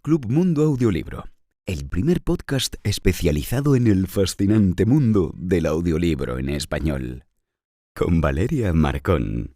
Club Mundo Audiolibro, el primer podcast especializado en el fascinante mundo del audiolibro en español. Con Valeria Marcón.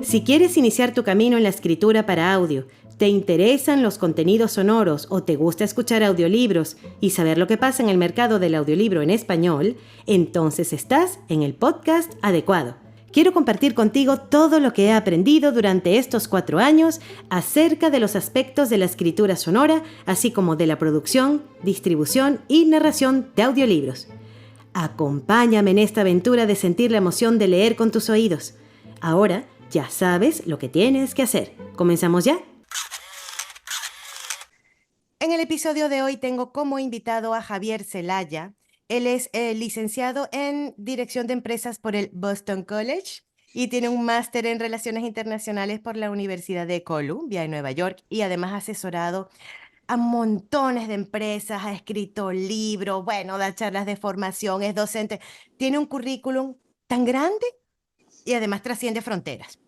Si quieres iniciar tu camino en la escritura para audio, te interesan los contenidos sonoros o te gusta escuchar audiolibros y saber lo que pasa en el mercado del audiolibro en español, entonces estás en el podcast adecuado. Quiero compartir contigo todo lo que he aprendido durante estos 4 años acerca de los aspectos de la escritura sonora, así como de la producción, distribución y narración de audiolibros. Acompáñame en esta aventura de sentir la emoción de leer con tus oídos. Ahora ya sabes lo que tienes que hacer. ¿Comenzamos ya? En el episodio de hoy tengo como invitado a Javier Zelaya. Él es licenciado en Dirección de Empresas por el Boston College y tiene un máster en Relaciones Internacionales por la Universidad de Columbia en Nueva York y además ha asesorado a montones de empresas, ha escrito libros, da charlas de formación, es docente. Tiene un currículum tan grande y además trasciende fronteras.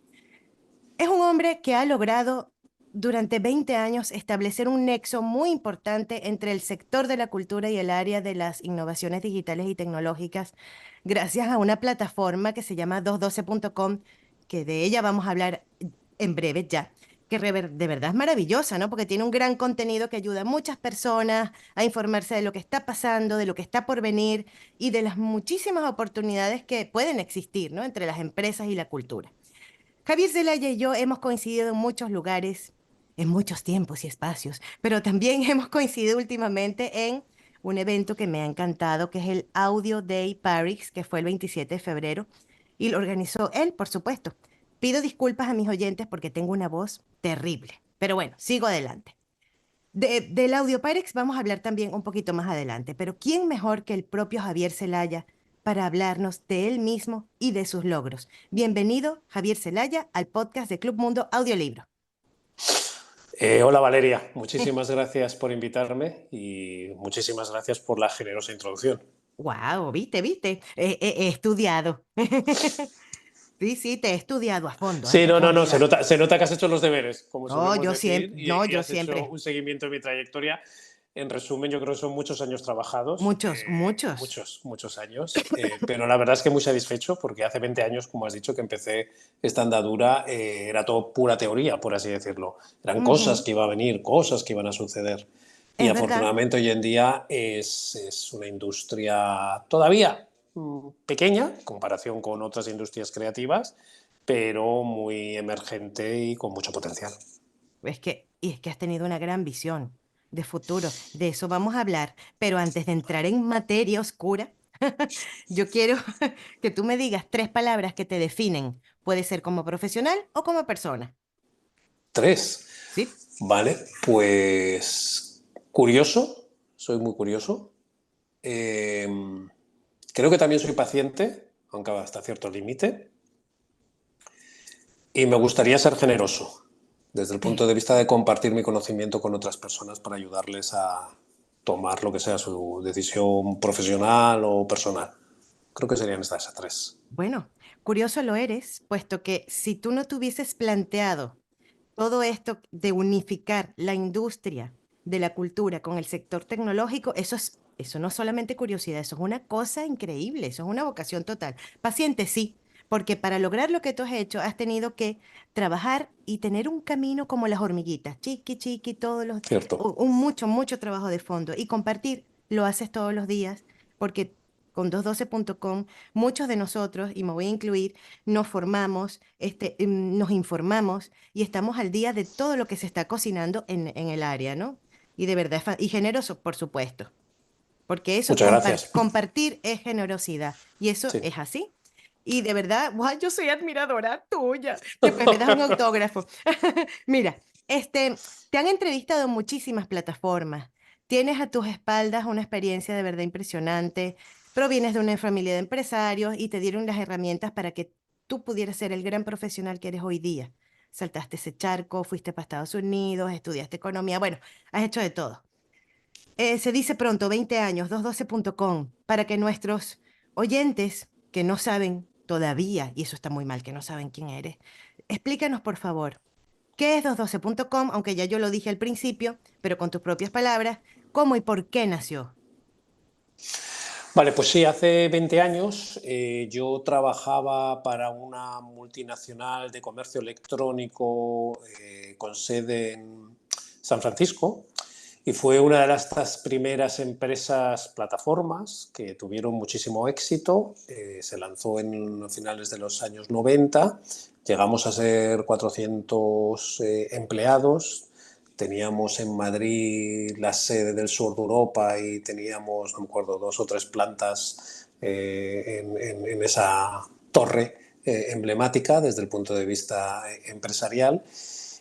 Es un hombre que ha logrado durante 20 años establecer un nexo muy importante entre el sector de la cultura y el área de las innovaciones digitales y tecnológicas, gracias a una plataforma que se llama 212.com, que de ella vamos a hablar en breve ya, que de verdad es maravillosa, ¿no? Porque tiene un gran contenido que ayuda a muchas personas a informarse de lo que está pasando, de lo que está por venir y de las muchísimas oportunidades que pueden existir, ¿no? Entre las empresas y la cultura. Javier Zelaya y yo hemos coincidido en muchos lugares, en muchos tiempos y espacios, pero también hemos coincidido últimamente en un evento que me ha encantado, que es el Audio Day Paris, que fue el 27 de febrero, y lo organizó él, por supuesto. Pido disculpas a mis oyentes porque tengo una voz terrible, pero bueno, sigo adelante. Del Audio Parex vamos a hablar también un poquito más adelante, pero ¿quién mejor que el propio Javier Zelaya para hablarnos de él mismo y de sus logros? Bienvenido, Javier Zelaya, al podcast de Club Mundo Audiolibro. Hola Valeria, muchísimas gracias por invitarme y muchísimas gracias por la generosa introducción. ¡Wow! ¿Viste? He estudiado. Sí, te he estudiado a fondo, Sí, te no, consta. se nota que has hecho los deberes, como solemos Yo decir, siempre, y yo has hecho siempre. un seguimiento de mi trayectoria. En resumen, yo creo que son muchos años trabajados, Muchos. muchos años, pero la verdad es que muy satisfecho porque hace 20 años, como has dicho, que empecé esta andadura, era todo pura teoría, por así decirlo. Eran cosas que iban a venir, cosas que iban a suceder. Y Es verdad. afortunadamente hoy en día es una industria todavía pequeña en comparación con otras industrias creativas, pero muy emergente y con mucho potencial. Es que has tenido una gran visión de futuro. De eso vamos a hablar. Pero antes de entrar en materia oscura, yo quiero que tú me digas 3 palabras que te definen. Puede ser como profesional o como persona. 3. ¿Sí? Vale, pues curioso, soy muy curioso. Eh, Creo que también soy paciente, aunque hasta cierto límite. Y me gustaría ser generoso, desde el punto de vista de compartir mi conocimiento con otras personas para ayudarles a tomar lo que sea su decisión profesional o personal. Creo que serían estas 3. Bueno, curioso lo eres, puesto que si tú no te hubieses planteado todo esto de unificar la industria de la cultura con el sector tecnológico, eso no es solamente curiosidad, eso es una cosa increíble, eso es una vocación total. Paciente, sí, porque para lograr lo que tú has hecho, has tenido que trabajar y tener un camino como las hormiguitas, chiqui, Cierto. mucho trabajo de fondo y compartir, lo haces todos los días, porque con 212.com, muchos de nosotros, y me voy a incluir, nos formamos, nos informamos y estamos al día de todo lo que se está cocinando en el área, ¿no? Y de verdad, y generoso, por supuesto, porque eso, Muchas gracias. compartir es generosidad, y eso Sí. es así. Y de verdad, ¡guau! Yo soy admiradora tuya. Después me das un autógrafo. Mira, te han entrevistado en muchísimas plataformas. Tienes a tus espaldas una experiencia de verdad impresionante. Provienes de una familia de empresarios y te dieron las herramientas para que tú pudieras ser el gran profesional que eres hoy día. Saltaste ese charco, fuiste para Estados Unidos, estudiaste economía, bueno, has hecho de todo. Se dice pronto, 20 años, 212.com, para que nuestros oyentes que no saben todavía, y eso está muy mal, que no saben quién eres. Explícanos, por favor, ¿qué es 212.com? Aunque ya yo lo dije al principio, pero con tus propias palabras, ¿cómo y por qué nació? Vale, pues sí, hace 20 años yo trabajaba para una multinacional de comercio electrónico con sede en San Francisco y fue una de estas primeras empresas plataformas que tuvieron muchísimo éxito. Se lanzó en finales de los años 90, llegamos a ser 400 empleados. Teníamos en Madrid la sede del sur de Europa y teníamos, no me acuerdo, 2 o 3 plantas en esa torre emblemática desde el punto de vista empresarial.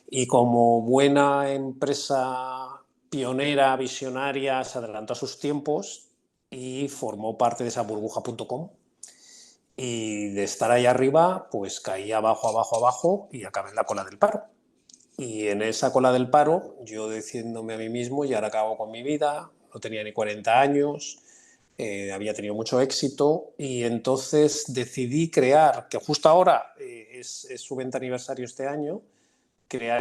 Y como buena empresa pionera, visionaria, se adelantó a sus tiempos y formó parte de esa burbuja.com. Y de estar ahí arriba, pues caí abajo, abajo, abajo y acabé en la cola del paro. Y en esa cola del paro, yo diciéndome a mí mismo, y ahora acabo con mi vida, no tenía ni 40 años, había tenido mucho éxito y entonces decidí crear, que justo ahora es su 20 aniversario este año, crear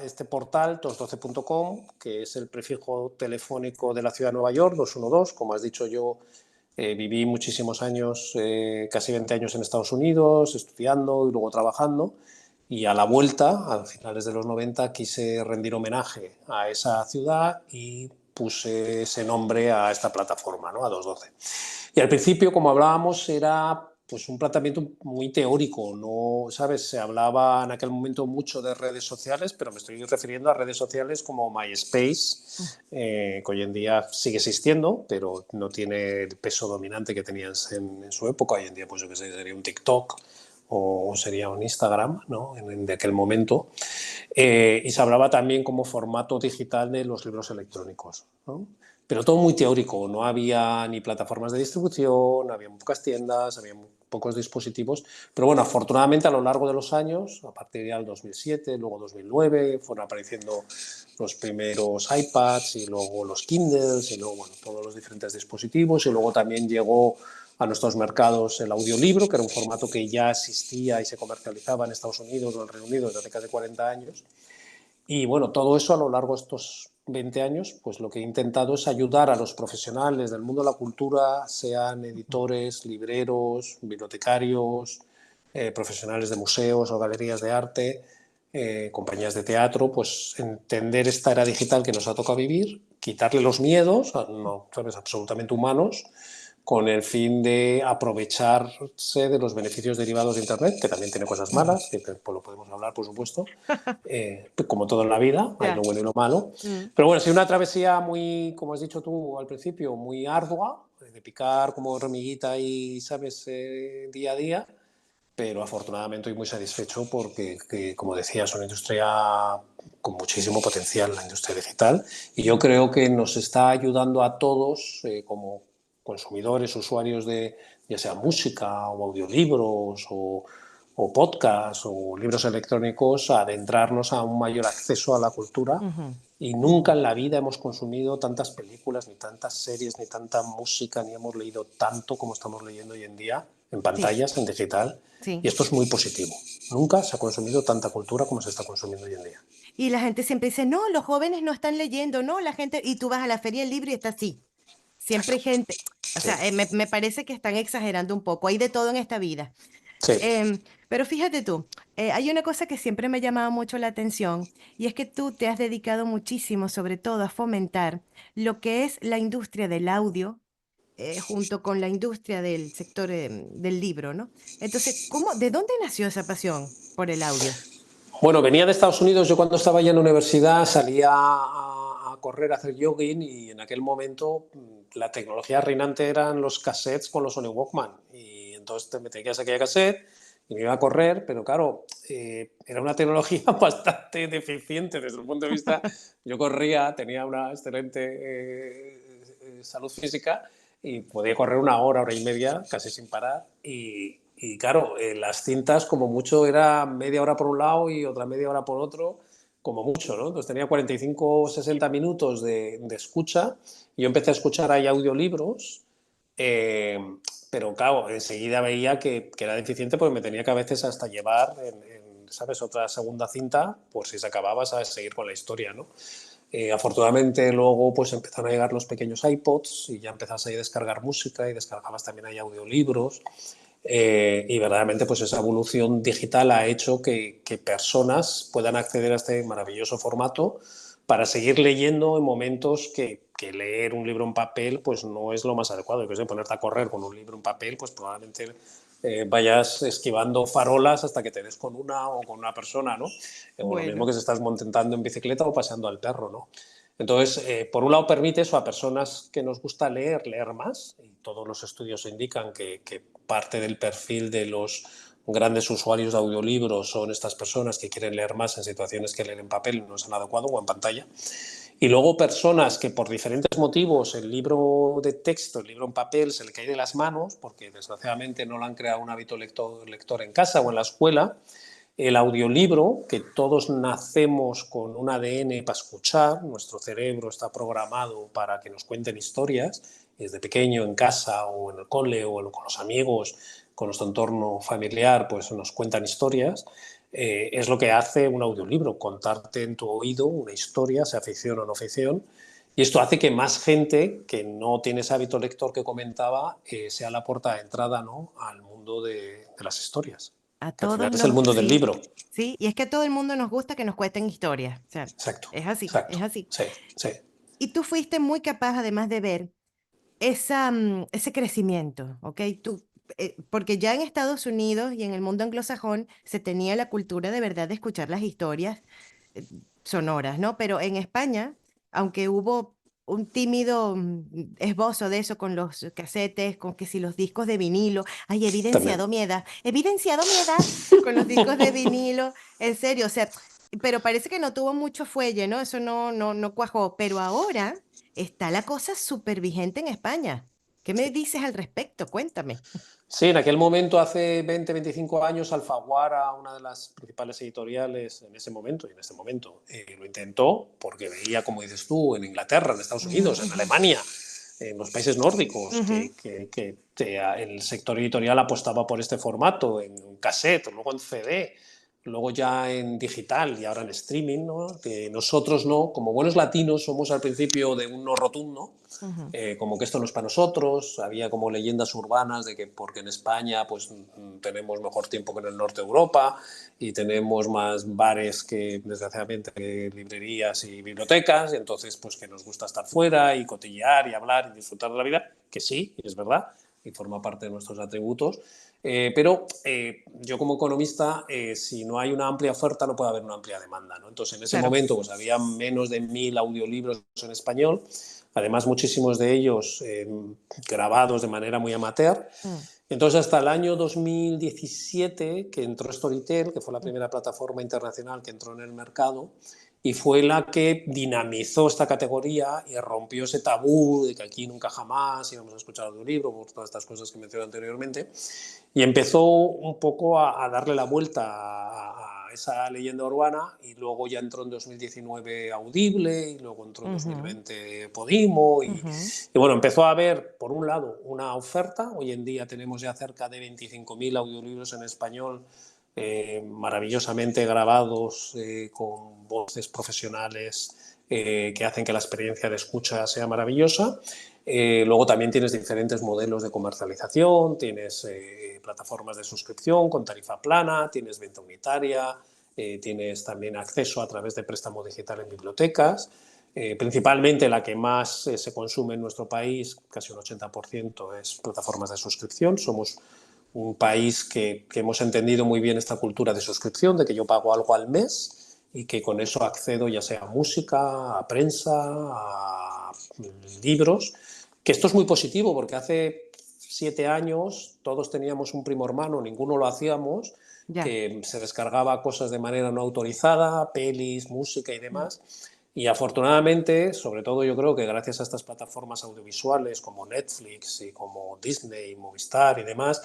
este portal 212.com, que es el prefijo telefónico de la ciudad de Nueva York, 212, como has dicho yo. Viví muchísimos años, casi 20 años en Estados Unidos, estudiando y luego trabajando. Y a la vuelta, a finales de los 90, quise rendir homenaje a esa ciudad y puse ese nombre a esta plataforma, ¿no? A 212. Y al principio, como hablábamos, era pues un planteamiento muy teórico, ¿no? ¿Sabes? Se hablaba en aquel momento mucho de redes sociales, pero me estoy refiriendo a redes sociales como MySpace, que hoy en día sigue existiendo, pero no tiene el peso dominante que tenían en su época. Hoy en día, pues yo qué sé, sería un TikTok o sería un Instagram, ¿no? De aquel momento. Y se hablaba también como formato digital de los libros electrónicos, ¿no? Pero todo muy teórico, no había ni plataformas de distribución, había pocas tiendas, había pocos dispositivos, pero bueno, afortunadamente a lo largo de los años, a partir del 2007, luego 2009, fueron apareciendo los primeros iPads y luego los Kindles y luego bueno, todos los diferentes dispositivos y luego también llegó a nuestros mercados el audiolibro, que era un formato que ya existía y se comercializaba en Estados Unidos o en el Reino Unido desde hace casi 40 años. Y bueno, todo eso a lo largo de estos 20 años, pues lo que he intentado es ayudar a los profesionales del mundo de la cultura, sean editores, libreros, bibliotecarios, profesionales de museos o galerías de arte, compañías de teatro, pues entender esta era digital que nos ha tocado vivir, quitarle los miedos, no, sabes, absolutamente humanos, con el fin de aprovecharse de los beneficios derivados de Internet, que también tiene cosas malas, que pues, lo podemos hablar, por supuesto, como todo en la vida, hay lo bueno y lo malo. Pero bueno, ha sido una travesía muy, como has dicho tú al principio, muy ardua, de picar como hormiguita y, sabes, día a día, pero afortunadamente estoy muy satisfecho porque, como decía, es una industria con muchísimo potencial, la industria digital, y yo creo que nos está ayudando a todos como consumidores, usuarios de ya sea música o audiolibros o podcasts o libros electrónicos, a adentrarnos a un mayor acceso a la cultura. Y nunca en la vida hemos consumido tantas películas, ni tantas series, ni tanta música, ni hemos leído tanto como estamos leyendo hoy en día en pantallas, en digital. Sí. Y esto es muy positivo. Nunca se ha consumido tanta cultura como se está consumiendo hoy en día. Y la gente siempre dice, no, los jóvenes no están leyendo, no, la gente, y tú vas a la feria del libro y está así. Siempre hay gente, o Sí. sea, me parece que están exagerando un poco, hay de todo en esta vida. Sí. Pero fíjate tú, hay una cosa que siempre me ha llamado mucho la atención y es que tú te has dedicado muchísimo, sobre todo, a fomentar lo que es la industria del audio, junto con la industria del sector del libro, ¿no? Entonces, ¿de dónde nació esa pasión por el audio? Bueno, venía de Estados Unidos. Yo cuando estaba ya en la universidad salía a correr, a hacer jogging y en aquel momento la tecnología reinante eran los cassettes con los Sony Walkman. Y entonces te metías aquella cassette y me iba a correr, pero claro, era una tecnología bastante deficiente desde el punto de vista. Yo corría, tenía una excelente salud física y podía correr 1 hora, 1 hora y media casi sin parar. Y claro, las cintas como mucho era media hora por un lado y otra media hora por otro, como mucho, ¿no? Entonces tenía 45 o 60 minutos de escucha y yo empecé a escuchar ahí audiolibros, pero claro, enseguida veía que era deficiente porque me tenía que a veces hasta llevar, ¿sabes?, otra segunda cinta, por si se acababa, ¿sabes?, seguir con la historia, ¿no? Afortunadamente luego pues empezaron a llegar los pequeños iPods y ya empezabas ahí a descargar música y descargabas también ahí audiolibros. Y verdaderamente pues esa evolución digital ha hecho que personas puedan acceder a este maravilloso formato para seguir leyendo en momentos que leer un libro en papel pues no es lo más adecuado. Que ponerte a correr con un libro en papel, pues probablemente vayas esquivando farolas hasta que te des con una o con una persona, ¿no? O lo mismo Bueno, que si estás montando en bicicleta o paseando al perro, ¿no? Entonces, por un lado permite eso a personas que nos gusta leer, leer más, y todos los estudios indican que parte del perfil de los grandes usuarios de audiolibros son estas personas que quieren leer más en situaciones que leer en papel no es tan adecuado o en pantalla. Y luego personas que por diferentes motivos el libro de texto, el libro en papel, se le cae de las manos porque desgraciadamente no le han creado un hábito lector en casa o en la escuela. El audiolibro, que todos nacemos con un ADN para escuchar, nuestro cerebro está programado para que nos cuenten historias, desde pequeño en casa o en el cole o con los amigos, con nuestro entorno familiar, pues nos cuentan historias, es lo que hace un audiolibro, contarte en tu oído una historia, sea ficción o no ficción, y esto hace que más gente que no tiene ese hábito lector que comentaba sea la puerta de entrada, ¿no?, al mundo de las historias, a que al final todos es el nos, mundo del sí, libro. sí, y es que a todo el mundo nos gusta que nos cuenten historias, o sea, Exacto, es así, exacto. es así. Sí, sí. Y tú fuiste muy capaz, además de ver ese crecimiento, ¿ok? Porque ya en Estados Unidos y en el mundo anglosajón se tenía la cultura de verdad de escuchar las historias eh, sonoras, ¿no? Pero en España, aunque hubo un tímido esbozo de eso con los casetes, con que si los discos de vinilo, ay, También. evidenciado mi edad con los discos de vinilo, en serio, o sea, pero parece que no tuvo mucho fuelle, ¿no? Eso no cuajó, pero ahora está la cosa súper vigente en España. ¿Qué me Sí. dices al respecto? Cuéntame. Sí, en aquel momento, hace 20, 25 años, Alfaguara, una de las principales editoriales en ese momento y en este momento, lo intentó porque veía, como dices tú, en Inglaterra, en Estados Ujú, Unidos, en ujú, Alemania, en los países nórdicos, ujú, el sector editorial apostaba por este formato, en cassette, luego en CD, luego ya en digital y ahora en streaming, ¿no? Que nosotros no, como buenos latinos, somos al principio de un no rotundo, ujú. como que esto no es para nosotros, había como leyendas urbanas de que porque en España pues tenemos mejor tiempo que en el norte de Europa y tenemos más bares que desgraciadamente librerías y bibliotecas, y entonces pues que nos gusta estar fuera y cotillear y hablar y disfrutar de la vida, que sí, es verdad, y forma parte de nuestros atributos, pero yo como economista, si no hay una amplia oferta no puede haber una amplia demanda, ¿no? Entonces en ese Claro. momento pues había menos de 1000 audiolibros en español, además muchísimos de ellos grabados de manera muy amateur. Mm, Entonces, hasta el año 2017, que entró Storytel, que fue la mm, primera plataforma internacional que entró en el mercado, y fue la que dinamizó esta categoría y rompió ese tabú de que aquí nunca jamás íbamos a escuchar audiolibro, por todas estas cosas que mencioné anteriormente, y empezó un poco a darle la vuelta a esa leyenda urbana, y luego ya entró en 2019 Audible y luego entró en ujú, 2020 Podimo ujú. y bueno, empezó a haber por un lado una oferta. Hoy en día tenemos ya cerca de 25.000 audiolibros en español, maravillosamente grabados, con voces profesionales, que hacen que la experiencia de escucha sea maravillosa. Luego también tienes diferentes modelos de comercialización, tienes plataformas de suscripción con tarifa plana, tienes venta unitaria, tienes también acceso a través de préstamo digital en bibliotecas. Principalmente la que más se consume en nuestro país, casi un 80%, es plataformas de suscripción. Somos un país que hemos entendido muy bien esta cultura de suscripción, de que yo pago algo al mes y que con eso accedo ya sea a música, a prensa, a libros, que esto es muy positivo porque hace 7 años todos teníamos un primo hermano, ninguno lo hacíamos, Ya. que se descargaba cosas de manera no autorizada, pelis, música y Mm, demás. Y afortunadamente, sobre todo yo creo que gracias a estas plataformas audiovisuales como Netflix y como Disney, Movistar y demás,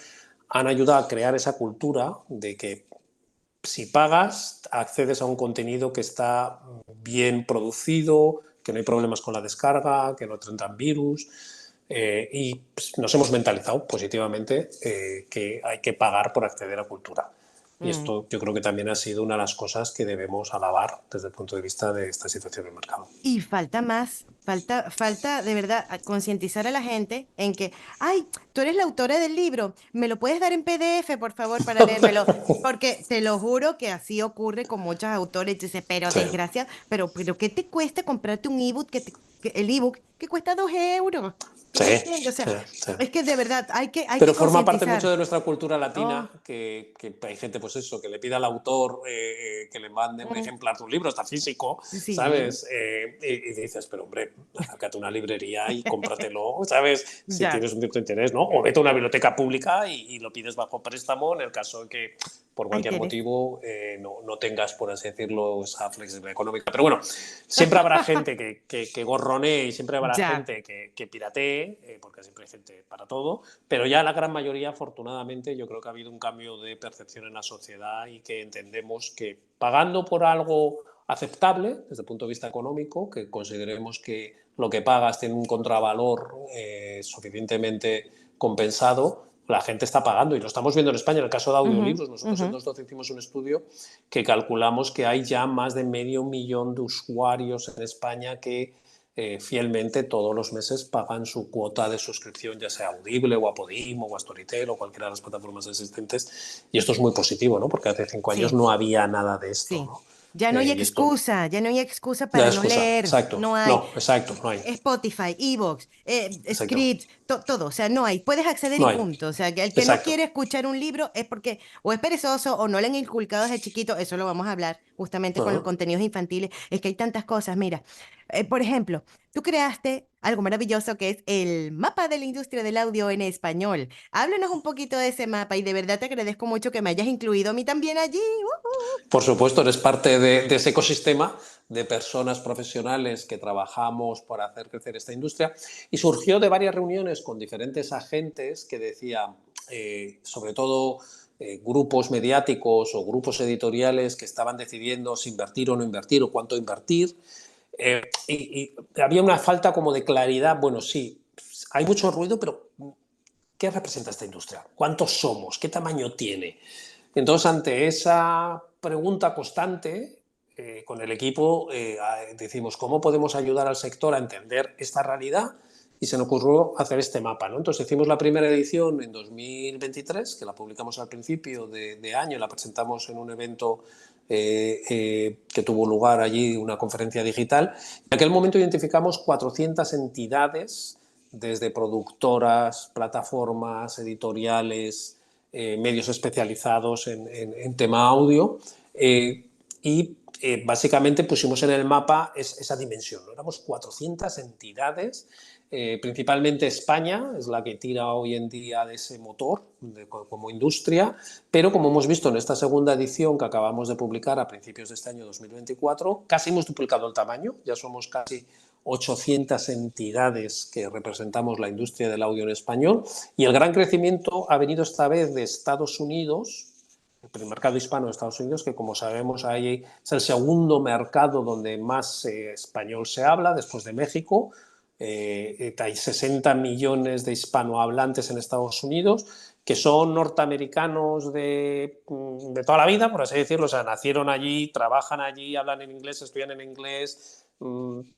han ayudado a crear esa cultura de que si pagas, accedes a un contenido que está bien producido, que no hay problemas con la descarga, que no te entran virus. y pues, nos hemos mentalizado positivamente que hay que pagar por acceder a cultura. Y esto yo creo que también ha sido una de las cosas que debemos alabar desde el punto de vista de esta situación del mercado. Y falta más, falta de verdad concientizar a la gente en que, ay, tú eres la autora del libro, ¿me lo puedes dar en PDF, por favor, para leérmelo? Porque te lo juro que así ocurre con muchos autores. Dice, pero Sí, desgracia, pero ¿qué te cuesta comprarte un ebook el ebook que cuesta 2 euros? ¿Tú me sí, entiendes? O sea, sí, sí. es que de verdad hay Pero que forma parte mucho concientizar. de nuestra cultura Oh, latina que hay gente, pues eso, que le pide al autor que le mande un mm, ejemplar de un libro, está físico, sí, ¿sabes? Y dices, pero hombre, acércate a una librería y cómpratelo, ¿sabes? Si ya, tienes un cierto interés, ¿no? O vete a una biblioteca pública y lo pides bajo préstamo en el caso de que por ahí cualquier tienes. motivo no tengas, por así decirlo, esa flexibilidad económica. Pero bueno, siempre habrá gente que gorronee y siempre habrá Ya, gente que piratee, porque siempre hay gente para todo, pero ya la gran mayoría, afortunadamente, yo creo que ha habido un cambio de percepción en la sociedad y que entendemos que pagando por algo aceptable desde el punto de vista económico, que consideremos que lo que pagas tiene un contravalor suficientemente compensado, la gente está pagando y lo estamos viendo en España. En el caso de ujú, audiolibros, nosotros en ujú. 2012 hicimos un estudio que calculamos que hay ya más de 500.000 de usuarios en España que fielmente todos los meses pagan su cuota de suscripción, ya sea Audible o a Podimo o a Storytel o cualquiera de las plataformas existentes. Y esto es muy positivo, ¿no? Porque hace 5 años Sí. no había nada de esto, Sí, ¿no? ya no hay excusa Ya para no excusa, leer, exacto. no hay. No, exacto, no hay. Spotify, Evox, Exacto. Scripts, todo, o sea, no hay, puedes acceder y No hay. punto, o sea, que el que no Exacto. quiere escuchar un libro es porque o es perezoso o no le han inculcado desde chiquito, eso lo vamos a hablar justamente con los Uh-huh. contenidos infantiles, es que hay tantas cosas, mira, por ejemplo, tú creaste algo maravilloso que es el mapa de la industria del audio en español. Háblanos un poquito de ese mapa y de verdad te agradezco mucho que me hayas incluido a mí también allí. Por supuesto, eres parte de ese ecosistema de personas profesionales que trabajamos para hacer crecer esta industria y surgió de varias reuniones con diferentes agentes que decían, sobre todo grupos mediáticos o grupos editoriales que estaban decidiendo si invertir o no invertir o cuánto invertir. Y había una falta como de claridad. Bueno, sí, hay mucho ruido, pero ¿qué representa esta industria? ¿Cuántos somos? ¿Qué tamaño tiene? Entonces, ante esa pregunta constante, con el equipo decimos, ¿cómo podemos ayudar al sector a entender esta realidad? Y se nos ocurrió hacer este mapa, ¿no? Entonces hicimos la primera edición en 2023, que la publicamos al principio de año, la presentamos en un evento que tuvo lugar allí, una conferencia digital. En aquel momento identificamos 400 entidades, desde productoras, plataformas, editoriales, medios especializados en tema audio y básicamente pusimos en el mapa esa dimensión, ¿no? Éramos 400 entidades, principalmente España es la que tira hoy en día de ese motor como industria, pero como hemos visto en esta segunda edición que acabamos de publicar a principios de este año 2024, casi hemos duplicado el tamaño, ya somos casi 800 entidades que representamos la industria del audio en español y el gran crecimiento ha venido esta vez de Estados Unidos, el mercado hispano de Estados Unidos, que como sabemos ahí es el segundo mercado donde más español se habla, después de México. Hay 60 millones de hispanohablantes en Estados Unidos, que son norteamericanos de toda la vida, por así decirlo, o sea, nacieron allí, trabajan allí, hablan en inglés, estudian en inglés,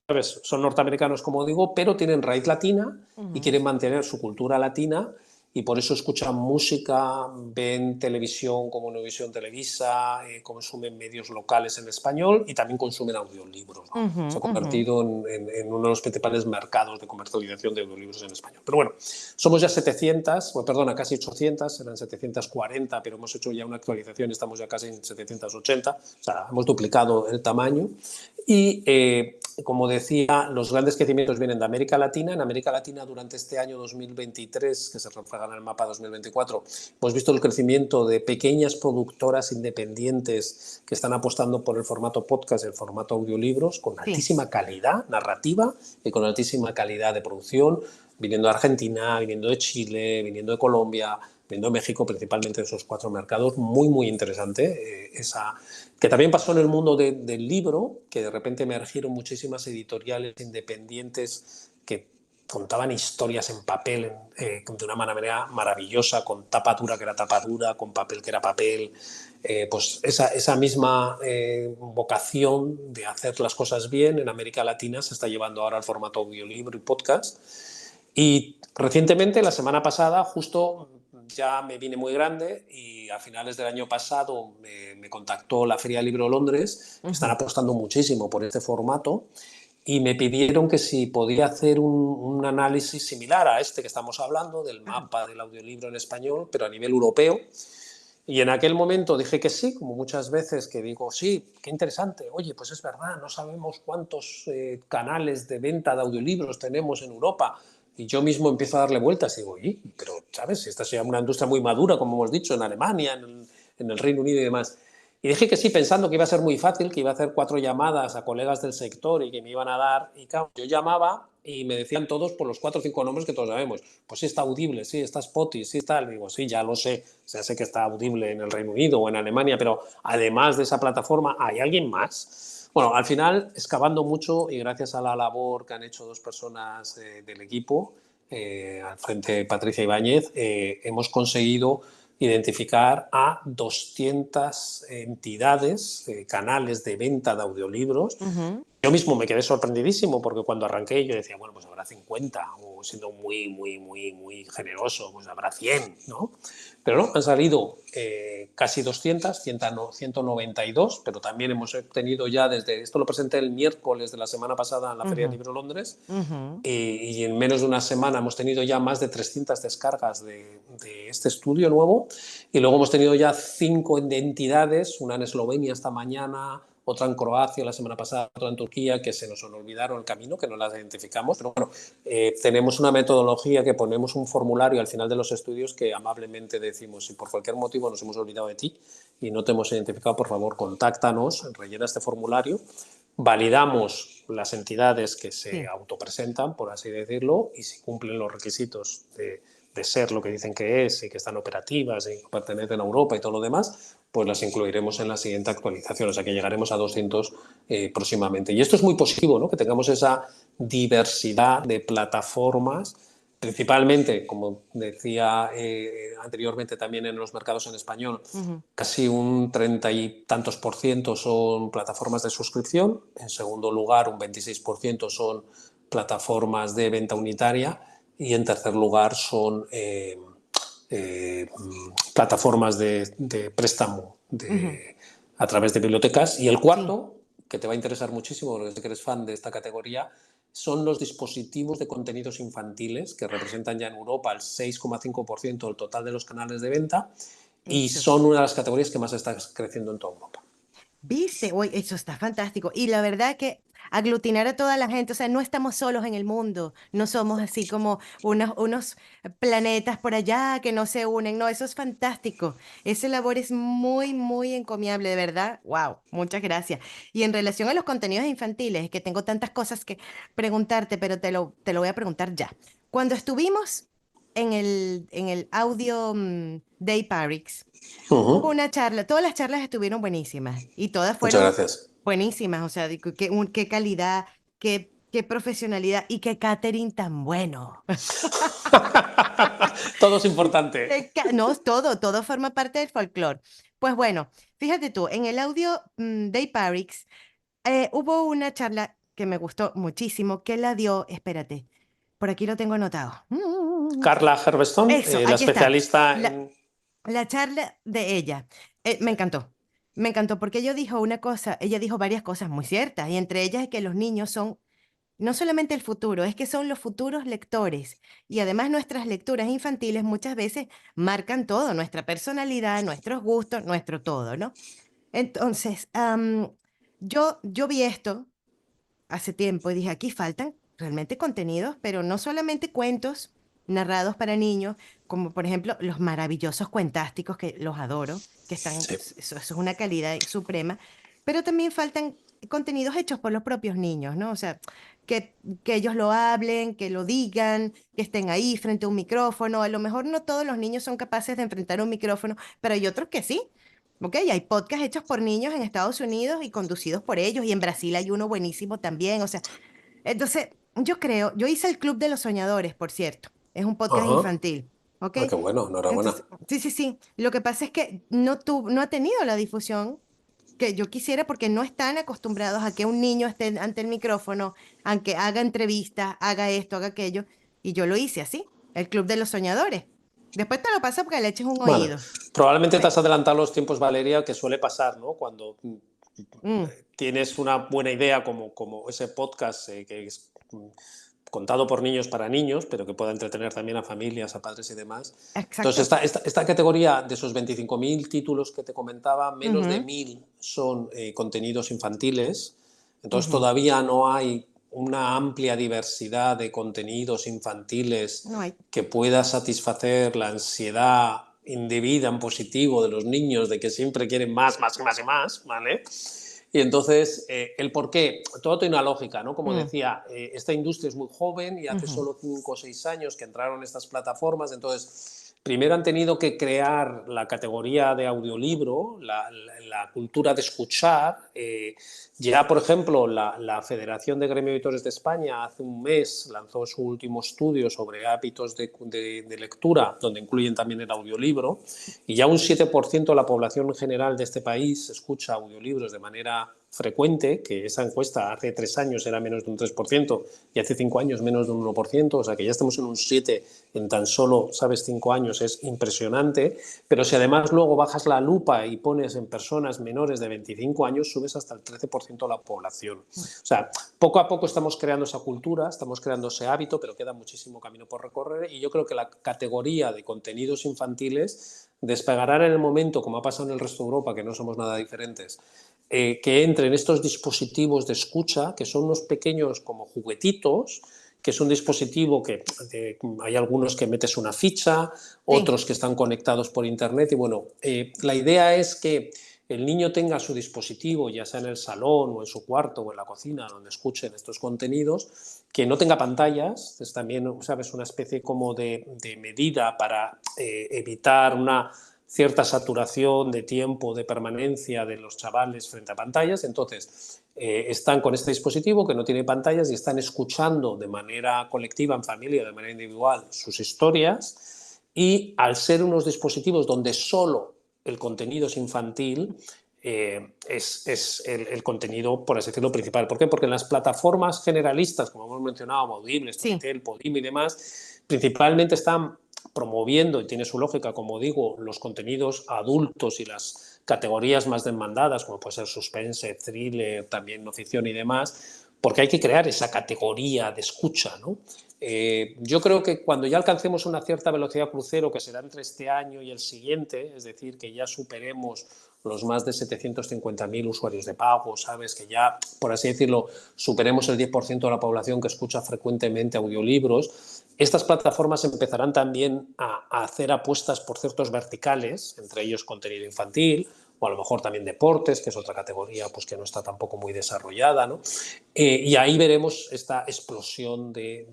¿sabes? Son norteamericanos, como digo, pero tienen raíz latina y Ujú. quieren mantener su cultura latina y por eso escuchan música, ven televisión como Univisión Televisa, consumen medios locales en español y también consumen audiolibros, ¿no? Ujú, Se ha ujú. convertido en uno de los principales mercados de comercialización de audiolibros en español. Pero bueno, somos ya 700, bueno, perdona, casi 800, eran 740, pero hemos hecho ya una actualización, estamos ya casi en 780, o sea, hemos duplicado el tamaño. Y como decía, los grandes crecimientos vienen de América Latina. En América Latina, durante este año 2023, que se refleja en el mapa 2024, hemos visto el crecimiento de pequeñas productoras independientes que están apostando por el formato podcast, el formato audiolibros, con Sí. altísima calidad narrativa y con altísima calidad de producción, viniendo de Argentina, viniendo de Chile, viniendo de Colombia, viniendo de México, principalmente de esos 4 mercados. Muy, muy interesante esa que también pasó en el mundo del libro, que de repente emergieron muchísimas editoriales independientes que contaban historias en papel de una manera maravillosa, con tapa dura que era tapa dura, con papel que era papel. Pues esa misma vocación de hacer las cosas bien en América Latina se está llevando ahora al formato audiolibro y podcast. Y recientemente, la semana pasada, justo ya me vine muy grande y a finales del año pasado me contactó la Feria del Libro de Londres, que están apostando muchísimo por este formato, y me pidieron que si podía hacer un análisis similar a este que estamos hablando, del mapa del audiolibro en español, pero a nivel europeo. Y en aquel momento dije que sí, como muchas veces que digo, sí, qué interesante. Oye, pues es verdad, no sabemos cuántos canales de venta de audiolibros tenemos en Europa. Y yo mismo empiezo a darle vueltas y digo, oye, pero, ¿sabes? Si esta es una industria muy madura, como hemos dicho, en Alemania, en el Reino Unido y demás. Y dije que sí, pensando que iba a ser muy fácil, que iba a hacer 4 llamadas a colegas del sector y que me iban a dar. Y claro, yo llamaba y me decían todos por los 4 o 5 nombres que todos sabemos. Pues sí está Audible, sí está Spotify, sí está. Y digo, sí, ya lo sé. O sea, sé que está Audible en el Reino Unido o en Alemania, pero además de esa plataforma, ¿hay alguien más? Bueno, al final, excavando mucho y gracias a la labor que han hecho 2 personas del equipo, al frente Patricia Ibáñez, hemos conseguido identificar a 200 entidades, canales de venta de audiolibros. Yo mismo me quedé sorprendidísimo porque cuando arranqué yo decía, bueno, pues habrá 50, o siendo muy generoso, pues habrá 100, ¿no? Pero no, han salido casi 200, 192, pero también hemos obtenido ya esto lo presenté el miércoles de la semana pasada en la Feria del Libro de Londres, y en menos de una semana hemos tenido ya más de 300 descargas de este estudio nuevo, y luego hemos tenido ya 5 entidades, una en Eslovenia esta mañana, otra en Croacia la semana pasada, otra en Turquía, que se nos olvidaron el camino, que no las identificamos, pero bueno, tenemos una metodología que ponemos un formulario al final de los estudios que amablemente decimos, si por cualquier motivo nos hemos olvidado de ti y no te hemos identificado, por favor, contáctanos, rellena este formulario, validamos las entidades que se autopresentan, por así decirlo, y si cumplen los requisitos de ser lo que dicen que es y que están operativas y que pertenecen a Europa y todo lo demás, pues las incluiremos en la siguiente actualización, o sea que llegaremos a 200 próximamente. Y esto es muy positivo, ¿no? Que tengamos esa diversidad de plataformas, principalmente, como decía anteriormente también en los mercados en español, casi un 30 y tantos por ciento son plataformas de suscripción, en segundo lugar un 26% son plataformas de venta unitaria y en tercer lugar son plataformas de préstamo a través de bibliotecas. Y el cuarto, que te va a interesar muchísimo, porque sé que eres fan de esta categoría, son los dispositivos de contenidos infantiles, que representan ya en Europa el 6,5% del total de los canales de venta y son una de las categorías que más está creciendo en toda Europa. ¿Viste? Uy, eso está fantástico. Y la verdad que aglutinar a toda la gente, o sea, no estamos solos en el mundo, no somos así como unos planetas por allá que no se unen, no, eso es fantástico. Esa labor es muy encomiable, de verdad. Wow, muchas gracias. Y en relación a los contenidos infantiles, es que tengo tantas cosas que preguntarte, pero te lo voy a preguntar ya. Cuando estuvimos en el Audio Day Parix, hubo una charla, todas las charlas estuvieron buenísimas y todas Muchas fueron gracias. buenísimas, o sea, qué calidad, qué profesionalidad y qué catering tan bueno. Todo es importante. No, todo forma parte del folclore. Pues bueno, fíjate tú, en el Audio Day Parix hubo una charla que me gustó muchísimo, que la dio, espérate, por aquí lo tengo anotado. Carla Herbeston, Eso, la aquí está. especialista La, en... la charla de ella. Me encantó. Me encantó porque ella dijo varias cosas muy ciertas, y entre ellas es que los niños son no solamente el futuro, es que son los futuros lectores. Y además nuestras lecturas infantiles muchas veces marcan todo, nuestra personalidad, nuestros gustos, nuestro todo, ¿no? Entonces, yo vi esto hace tiempo y dije, aquí faltan realmente contenidos, pero no solamente cuentos narrados para niños, como por ejemplo los maravillosos cuentásticos, que los adoro, que están, Sí. eso es una calidad suprema, pero también faltan contenidos hechos por los propios niños, ¿no? O sea, que ellos lo hablen, que lo digan, que estén ahí frente a un micrófono. A lo mejor no todos los niños son capaces de enfrentar un micrófono, pero hay otros que sí. Ok, hay podcasts hechos por niños en Estados Unidos y conducidos por ellos, y en Brasil hay uno buenísimo también. O sea, entonces yo creo, yo hice el Club de los Soñadores, por cierto. Es un podcast Ajá. infantil, ¿ok? Ah, qué bueno, enhorabuena. Entonces, sí, sí, sí. Lo que pasa es que no ha tenido la difusión que yo quisiera porque no están acostumbrados a que un niño esté ante el micrófono, a que haga entrevistas, haga esto, haga aquello. Y yo lo hice así, el Club de los Soñadores. Después te lo paso porque le eches un Vale, oído. probablemente te Bueno, has adelantado los tiempos, Valeria, que suele pasar, ¿no? Cuando mm, tienes una buena idea como ese podcast que es contado por niños para niños, pero que pueda entretener también a familias, a padres y demás. Entonces, exacto. esta categoría de esos 25.000 títulos que te comentaba, menos de Ujú, 1.000 son contenidos infantiles. Entonces, ujú. todavía no hay una amplia diversidad de contenidos infantiles No hay. que pueda satisfacer la ansiedad indebida en positivo de los niños de que siempre quieren más, más y más y más, ¿vale? Y entonces, el por qué, todo tiene una lógica, ¿no? Como Mm, decía, esta industria es muy joven y hace ujú. solo 5 o 6 años que entraron estas plataformas, entonces, primero han tenido que crear la categoría de audiolibro, la cultura de escuchar. Ya, por ejemplo, la Federación de Gremio Editores de España hace un mes lanzó su último estudio sobre hábitos de lectura, donde incluyen también el audiolibro, y ya un 7% de la población general de este país escucha audiolibros de manera frecuente, que esa encuesta hace 3 años era menos de un 3% y hace 5 años menos de un 1%, o sea que ya estamos en un 7% en tan solo, sabes, 5 años, es impresionante, pero si además luego bajas la lupa y pones en personas menores de 25 años, subes hasta el 13% de la población. O sea, poco a poco estamos creando esa cultura, estamos creando ese hábito, pero queda muchísimo camino por recorrer y yo creo que la categoría de contenidos infantiles despegarán en el momento, como ha pasado en el resto de Europa, que no somos nada diferentes, que entren estos dispositivos de escucha, que son unos pequeños como juguetitos, que es un dispositivo que hay algunos que metes una ficha, Sí. otros que están conectados por internet y bueno, la idea es que el niño tenga su dispositivo, ya sea en el salón o en su cuarto o en la cocina, donde escuchen estos contenidos, que no tenga pantallas, es también, sabes, una especie como de medida para evitar una cierta saturación de tiempo de permanencia de los chavales frente a pantallas. Entonces, están con este dispositivo que no tiene pantallas y están escuchando de manera colectiva, en familia, de manera individual, sus historias. Y al ser unos dispositivos donde solo el contenido es infantil, es el contenido, por así decirlo, principal. ¿Por qué? Porque en las plataformas generalistas, como hemos mencionado, Audible, Sí. Storytel, Podimo y demás, principalmente están promoviendo, y tiene su lógica, como digo, los contenidos adultos y las categorías más demandadas, como puede ser suspense, thriller, también no ficción y demás, porque hay que crear esa categoría de escucha, ¿no? Yo creo que cuando ya alcancemos una cierta velocidad crucero, que será entre este año y el siguiente, es decir, que ya superemos los más de 750.000 usuarios de pago, ¿sabes? Que ya, por así decirlo, superemos el 10% de la población que escucha frecuentemente audiolibros, estas plataformas empezarán también a hacer apuestas por ciertos verticales, entre ellos contenido infantil, o a lo mejor también deportes, que es otra categoría pues, que no está tampoco muy desarrollada, ¿no? Y ahí veremos esta explosión de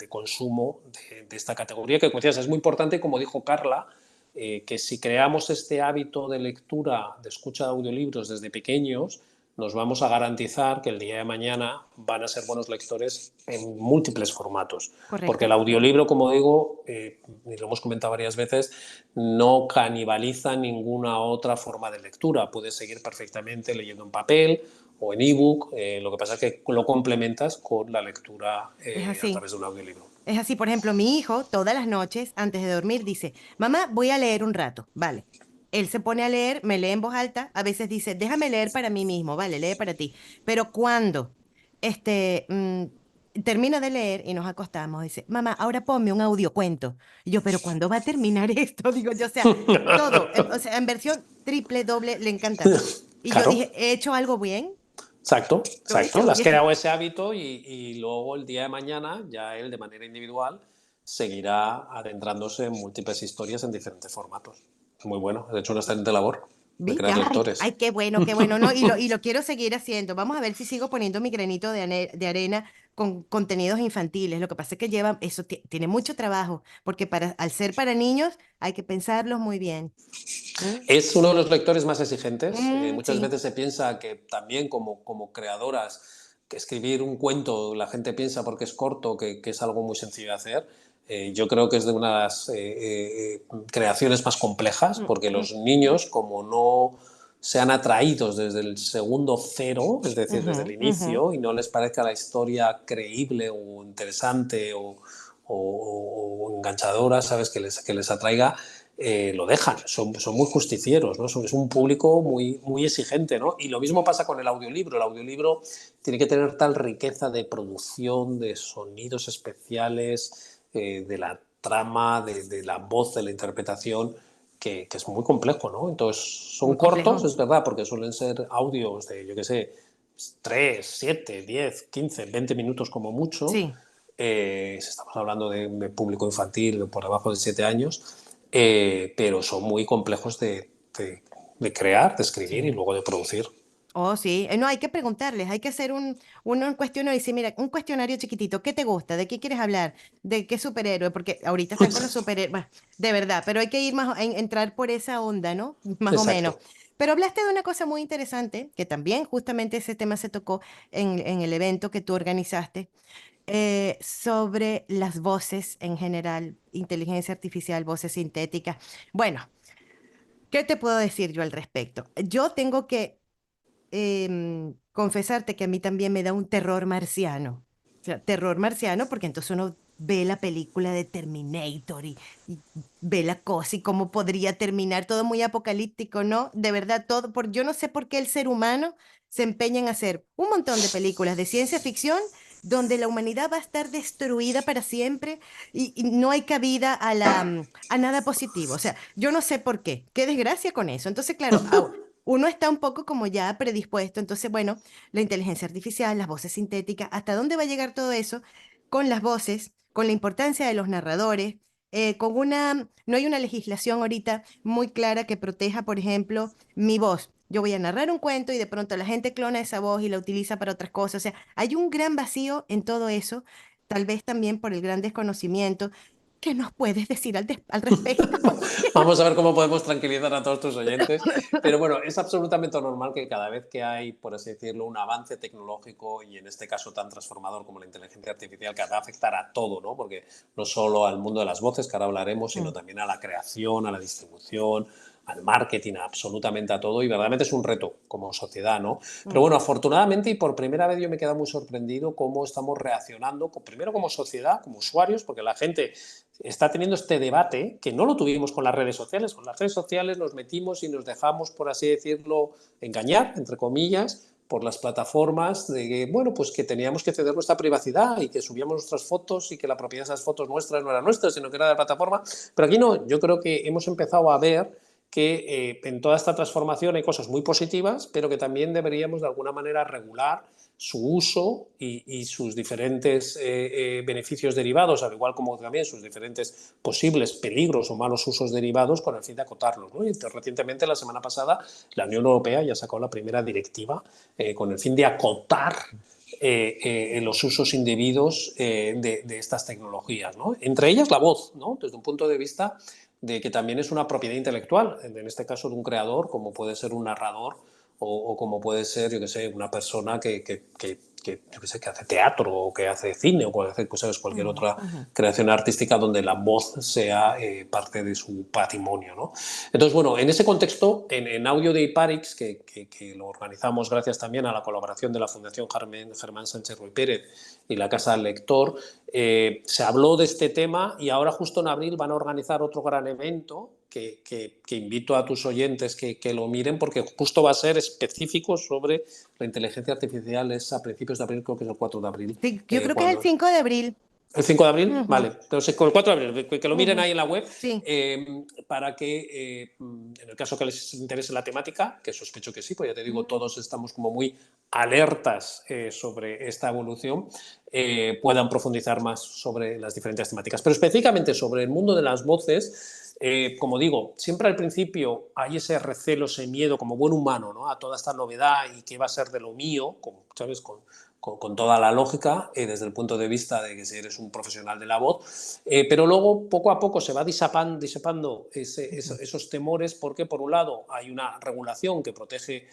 consumo de esta categoría, que como decías, es muy importante, como dijo Carla, que si creamos este hábito de lectura, de escucha de audiolibros desde pequeños, nos vamos a garantizar que el día de mañana van a ser buenos lectores en múltiples formatos. Porque el Correcto. audiolibro, como digo, y lo hemos comentado varias veces, no canibaliza ninguna otra forma de lectura. Puedes seguir perfectamente leyendo en papel o en ebook, lo que pasa es que lo complementas con la lectura Es a así. través de un audiolibro. Es así, por ejemplo, mi hijo todas las noches antes de dormir dice, mamá, voy a leer un rato, vale. Él se pone a leer, me lee en voz alta, a veces dice, déjame leer para mí mismo, vale, lee para ti. Pero cuando este, termina de leer y nos acostamos, dice, mamá, ahora ponme un audiocuento. Y yo, pero ¿cuándo va a terminar esto? Digo yo, o sea, todo, o sea, en versión triple, doble, le encanta. Y yo Claro. dije, ¿he hecho algo bien? Exacto, Lo he exacto. hecho Le has bien. creado ese hábito y luego el día de mañana ya él de manera individual seguirá adentrándose en múltiples historias en diferentes formatos. Muy bueno, has hecho una excelente labor de ¿Viste? crear Ay, lectores. ay, qué bueno, ¿no? Y lo quiero seguir haciendo. Vamos a ver si sigo poniendo mi granito de arena con contenidos infantiles. Lo que pasa es que lleva, eso tiene mucho trabajo, porque al ser para niños hay que pensarlos muy bien. ¿Mm? Es uno de los lectores más exigentes. Muchas Sí, veces se piensa que también como creadoras que escribir un cuento, la gente piensa porque es corto que es algo muy sencillo de hacer. Yo creo que es de unas creaciones más complejas, porque los niños, como no sean atraídos desde el segundo cero, es decir, desde el inicio, y no les parezca la historia creíble o interesante o enganchadora, ¿sabes? Que les atraiga, lo dejan, son muy justicieros, ¿no? Es un público muy exigente, ¿no? Y lo mismo pasa con el audiolibro. El audiolibro tiene que tener tal riqueza de producción, de sonidos especiales, de la trama, de la voz, de la interpretación, que es muy complejo, ¿no? Entonces, son Muy cortos, complejo. es verdad, porque suelen ser audios de, yo qué sé, 3, 7, 10, 15, 20 minutos como mucho. Sí. Si estamos hablando de público infantil por debajo de 7 años, pero son muy complejos de crear, de escribir y Sí. luego de producir. Oh, sí. No, hay que preguntarles, hay que hacer un cuestionario y decir, mira, un cuestionario chiquitito, ¿qué te gusta? ¿De qué quieres hablar? ¿De qué superhéroe? Porque ahorita están con los superhéroes, bueno, de verdad, pero hay que ir más, entrar por esa onda, ¿no? Más o menos. Exacto. Pero hablaste de una cosa muy interesante, que también justamente ese tema se tocó en el evento que tú organizaste, sobre las voces en general, inteligencia artificial, voces sintéticas. Bueno, ¿qué te puedo decir yo al respecto? Yo tengo que confesarte que a mí también me da un terror marciano. O sea, terror marciano porque entonces uno ve la película de Terminator y ve la cosa y cómo podría terminar todo muy apocalíptico, ¿no? De verdad, todo, yo no sé por qué el ser humano se empeña en hacer un montón de películas de ciencia ficción donde la humanidad va a estar destruida para siempre y no hay cabida a nada positivo. O sea, yo no sé por qué. Qué desgracia con eso. Entonces, claro, uno está un poco como ya predispuesto. Entonces, bueno, la inteligencia artificial, las voces sintéticas, ¿hasta dónde va a llegar todo eso? Con las voces, con la importancia de los narradores, no hay una legislación ahorita muy clara que proteja, por ejemplo, mi voz. Yo voy a narrar un cuento y de pronto la gente clona esa voz y la utiliza para otras cosas. O sea, hay un gran vacío en todo eso, tal vez también por el gran desconocimiento. ¿Qué nos puedes decir al respecto? Vamos a ver cómo podemos tranquilizar a todos tus oyentes. Pero bueno, es absolutamente normal que cada vez que hay, por así decirlo, un avance tecnológico y en este caso tan transformador como la inteligencia artificial, que va a afectar a todo, ¿no? Porque no solo al mundo de las voces, que ahora hablaremos, sino Mm, también a la creación, a la distribución, al marketing, absolutamente a todo. Y verdaderamente es un reto como sociedad, ¿no? Pero mm. bueno, afortunadamente y por primera vez yo me he quedado muy sorprendido cómo estamos reaccionando, primero como sociedad, como usuarios, porque la gente está teniendo este debate que no lo tuvimos con las redes sociales. Con las redes sociales nos metimos y nos dejamos, por así decirlo, engañar, entre comillas, por las plataformas de que, bueno, pues que teníamos que ceder nuestra privacidad y que subíamos nuestras fotos y que la propiedad de esas fotos nuestras no era nuestra, sino que era de la plataforma. Pero aquí no, yo creo que hemos empezado a ver que en toda esta transformación hay cosas muy positivas, pero que también deberíamos de alguna manera regular su uso y sus diferentes beneficios derivados, al igual como también sus diferentes posibles peligros o malos usos derivados con el fin de acotarlos, ¿no? Y recientemente, la semana pasada, la Unión Europea ya sacó la primera directiva con el fin de acotar los usos indebidos de estas tecnologías, ¿no? Entre ellas la voz, ¿no? Desde un punto de vista de que también es una propiedad intelectual, en este caso de un creador, como puede ser un narrador o como puede ser, yo que sé, una persona yo que sé, que hace teatro o que hace cine o que hace pues, ¿sabes? Cualquier Ujú, otra ujú. creación artística donde la voz sea parte de su patrimonio, ¿no? Entonces, bueno, en ese contexto, en Audio de Iparix, que lo organizamos gracias también a la colaboración de la Fundación Germán Sánchez Ruy Pérez y la Casa del Lector, se habló de este tema y ahora justo en abril van a organizar otro gran evento que invito a tus oyentes que lo miren porque justo va a ser específico sobre la inteligencia artificial. Es a principios de abril, creo que es el 4 de abril. Sí, yo creo que es el Cuando 5 de abril. ¿El 5 de abril? Ujú, Vale. Entonces, con el 4 de abril, que lo miren ujú. ahí en la web, Sí, para que, en el caso que les interese la temática, que sospecho que sí, pues ya te digo, todos estamos como muy alertas sobre esta evolución, puedan profundizar más sobre las diferentes temáticas. Pero específicamente sobre el mundo de las voces, como digo, siempre al principio hay ese recelo, ese miedo como buen humano, ¿no? A toda esta novedad y qué va a ser de lo mío, ¿sabes? con toda la lógica desde el punto de vista de que si eres un profesional de la voz, pero luego poco a poco se va disipando esos temores porque por un lado hay una regulación que protege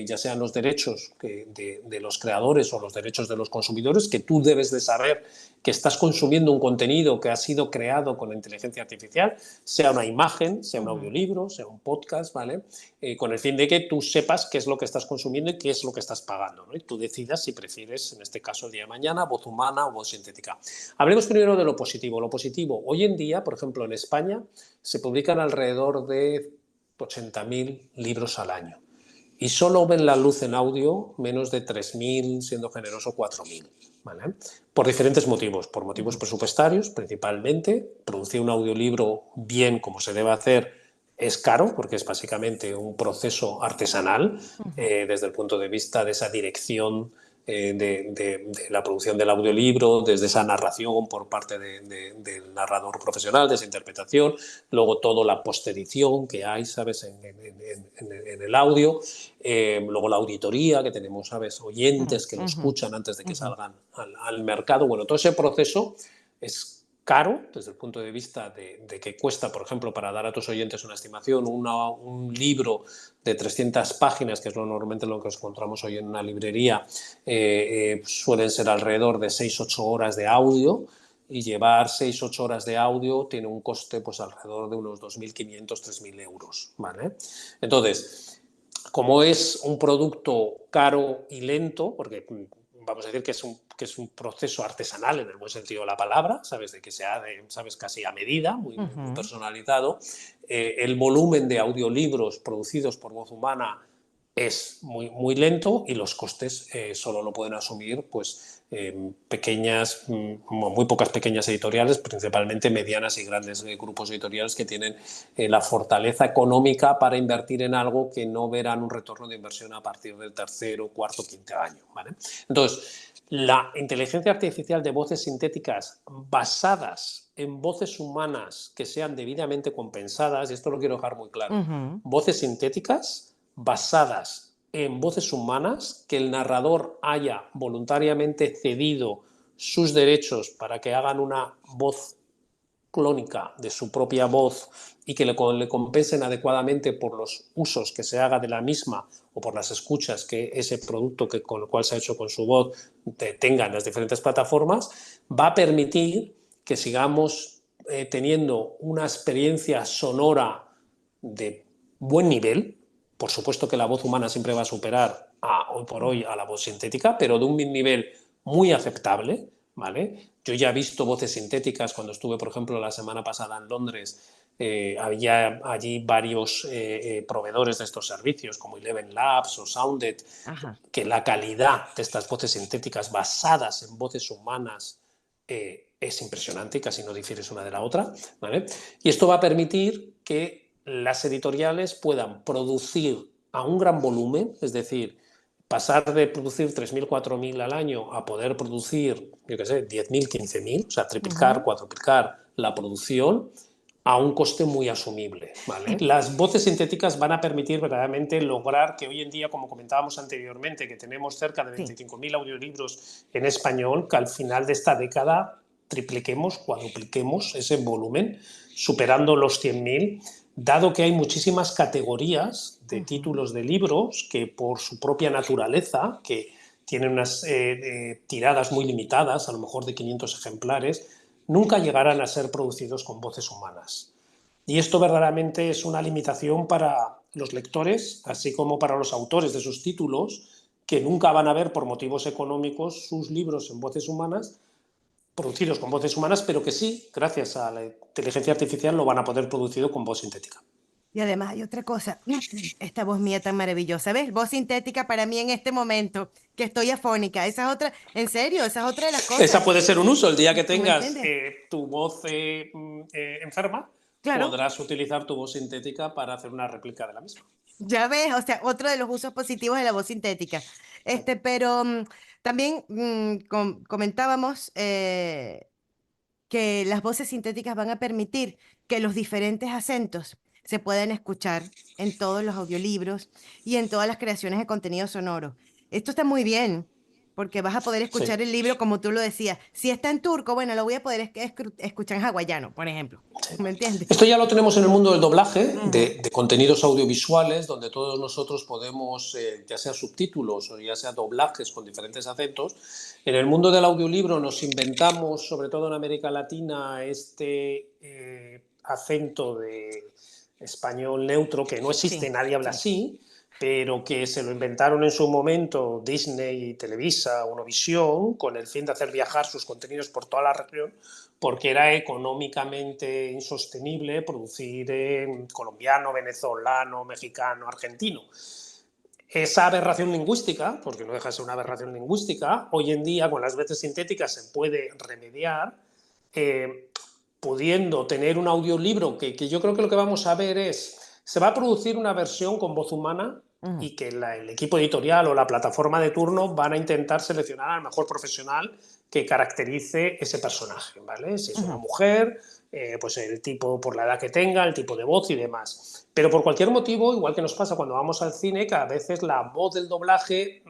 ya sean los derechos de los creadores o los derechos de los consumidores, que tú debes de saber que estás consumiendo un contenido que ha sido creado con inteligencia artificial, sea una imagen, sea un audiolibro, sea un podcast, ¿vale? Con el fin de que tú sepas qué es lo que estás consumiendo y qué es lo que estás pagando, ¿no? Y tú decidas si prefieres, en este caso el día de mañana, voz humana o voz sintética. Hablemos primero de lo positivo. Lo positivo, hoy en día, por ejemplo, en España, se publican alrededor de 80.000 libros al año. Y solo ven la luz en audio menos de 3.000, siendo generoso 4.000. ¿Vale? Por diferentes motivos, por motivos presupuestarios principalmente. Producir un audiolibro bien como se debe hacer es caro porque es básicamente un proceso artesanal desde el punto de vista de esa dirección de la producción del audiolibro, desde esa narración por parte del narrador profesional, de esa interpretación, luego toda la postedición que hay, ¿sabes?, en el audio, luego la auditoría, que tenemos, ¿sabes?, oyentes que lo escuchan antes de que salgan al mercado. Bueno, todo ese proceso es caro desde el punto de vista de que cuesta, por ejemplo, para dar a tus oyentes una estimación, un libro de 300 páginas, que es normalmente lo que encontramos hoy en una librería, suelen ser alrededor de 6-8 horas de audio, y llevar 6-8 horas de audio tiene un coste pues alrededor de unos 2.500-3.000 euros, ¿vale? Entonces, como es un producto caro y lento, porque vamos a decir que es un proceso artesanal en el buen sentido de la palabra, ¿sabes? De que se hace, ¿sabes?, casi a medida, muy personalizado. El volumen de audiolibros producidos por voz humana es muy, muy lento y los costes solo lo pueden asumir pues pequeñas, muy pocas pequeñas editoriales, principalmente medianas y grandes grupos editoriales que tienen la fortaleza económica para invertir en algo que no verán un retorno de inversión a partir del tercero, cuarto, quinto año, ¿vale? Entonces, la inteligencia artificial de voces sintéticas basadas en voces humanas que sean debidamente compensadas, y esto lo quiero dejar muy claro, voces sintéticas basadas en voces humanas, que el narrador haya voluntariamente cedido sus derechos para que hagan una voz clónica de su propia voz y que le compensen adecuadamente por los usos que se haga de la misma o por las escuchas que ese producto con el cual se ha hecho con su voz tenga en las diferentes plataformas, va a permitir que sigamos teniendo una experiencia sonora de buen nivel. Por supuesto que la voz humana siempre va a superar hoy por hoy a la voz sintética, pero de un nivel muy aceptable, ¿vale? Yo ya he visto voces sintéticas cuando estuve, por ejemplo, la semana pasada en Londres. Había allí varios proveedores de estos servicios, como Eleven Labs o Sounded, que la calidad de estas voces sintéticas basadas en voces humanas es impresionante y casi no difiere una de la otra, ¿vale? Y esto va a permitir que las editoriales puedan producir a un gran volumen, es decir, pasar de producir 3.000, 4.000 al año a poder producir, yo qué sé, 10.000, 15.000, o sea, triplicar, cuadruplicar la producción a un coste muy asumible, ¿vale? Las voces sintéticas van a permitir verdaderamente lograr que hoy en día, como comentábamos anteriormente, que tenemos cerca de 25.000 audiolibros en español, que al final de esta década tripliquemos, cuadrupliquemos ese volumen, superando los 100.000, dado que hay muchísimas categorías de títulos de libros que por su propia naturaleza, que tienen unas tiradas muy limitadas, a lo mejor de 500 ejemplares, nunca llegarán a ser producidos con voces humanas. Y esto verdaderamente es una limitación para los lectores, así como para los autores de sus títulos, que nunca van a ver por motivos económicos sus libros en voces humanas, producidos con voces humanas, pero que sí, gracias a la inteligencia artificial, lo van a poder producido con voz sintética. Y además hay otra cosa, esta voz mía tan maravillosa, ¿ves? Voz sintética para mí en este momento, que estoy afónica, esa es otra, en serio, esa es otra de las cosas. Esa puede ser un uso, el día que ¿Tú me tengas entiendes? tu voz enferma, Claro, podrás utilizar tu voz sintética para hacer una réplica de la misma. ya ves, o sea, otro de los usos positivos de la voz sintética. Pero también comentábamos que las voces sintéticas van a permitir que los diferentes acentos se puedan escuchar en todos los audiolibros y en todas las creaciones de contenido sonoro. Esto está muy bien, porque vas a poder Sí. escuchar el libro como tú lo decías. Si está en turco, bueno, lo voy a poder escuchar en hawaiano, por ejemplo. ¿Me entiendes? Esto ya lo tenemos en el mundo del doblaje, Ujú. de contenidos audiovisuales, donde todos nosotros podemos, ya sea subtítulos o ya sea doblajes con diferentes acentos. En el mundo del audiolibro nos inventamos, sobre todo en América Latina, este acento de español neutro, que no existe, Sí, nadie habla sí. así, pero que se lo inventaron en su momento Disney, Televisa, Univisión, con el fin de hacer viajar sus contenidos por toda la región, porque era económicamente insostenible producir en colombiano, venezolano, mexicano, argentino. Esa aberración lingüística, porque no deja de ser una aberración lingüística, hoy en día con las voces sintéticas se puede remediar, eh, pudiendo tener un audiolibro que yo creo que lo que vamos a ver es, se va a producir una versión con voz humana Ujú. y que el equipo editorial o la plataforma de turno van a intentar seleccionar al mejor profesional que caracterice ese personaje, ¿vale? Si es una Ujú. mujer, pues el tipo por la edad que tenga, el tipo de voz y demás. Pero por cualquier motivo, igual que nos pasa cuando vamos al cine, que a veces la voz del doblaje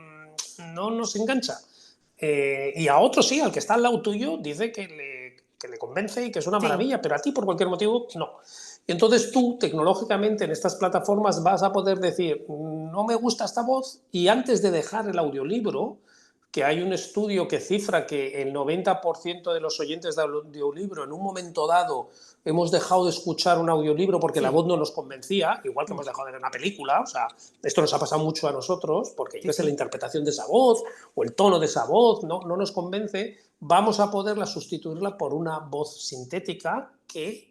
no nos engancha. Y a otro sí, al que está al lado tuyo, dice que le convence y que es una Sí. maravilla, pero a ti por cualquier motivo no. Y entonces tú, tecnológicamente, en estas plataformas vas a poder decir, no me gusta esta voz, y antes de dejar el audiolibro, que hay un estudio que cifra que el 90% de los oyentes de audiolibro en un momento dado hemos dejado de escuchar un audiolibro porque la Sí. voz no nos convencía, igual que Mm. hemos dejado de ver una película, o sea, esto nos ha pasado mucho a nosotros, porque yo Sí, que sé, la sí. interpretación de esa voz o el tono de esa voz no nos convence, vamos a poderla sustituirla por una voz sintética que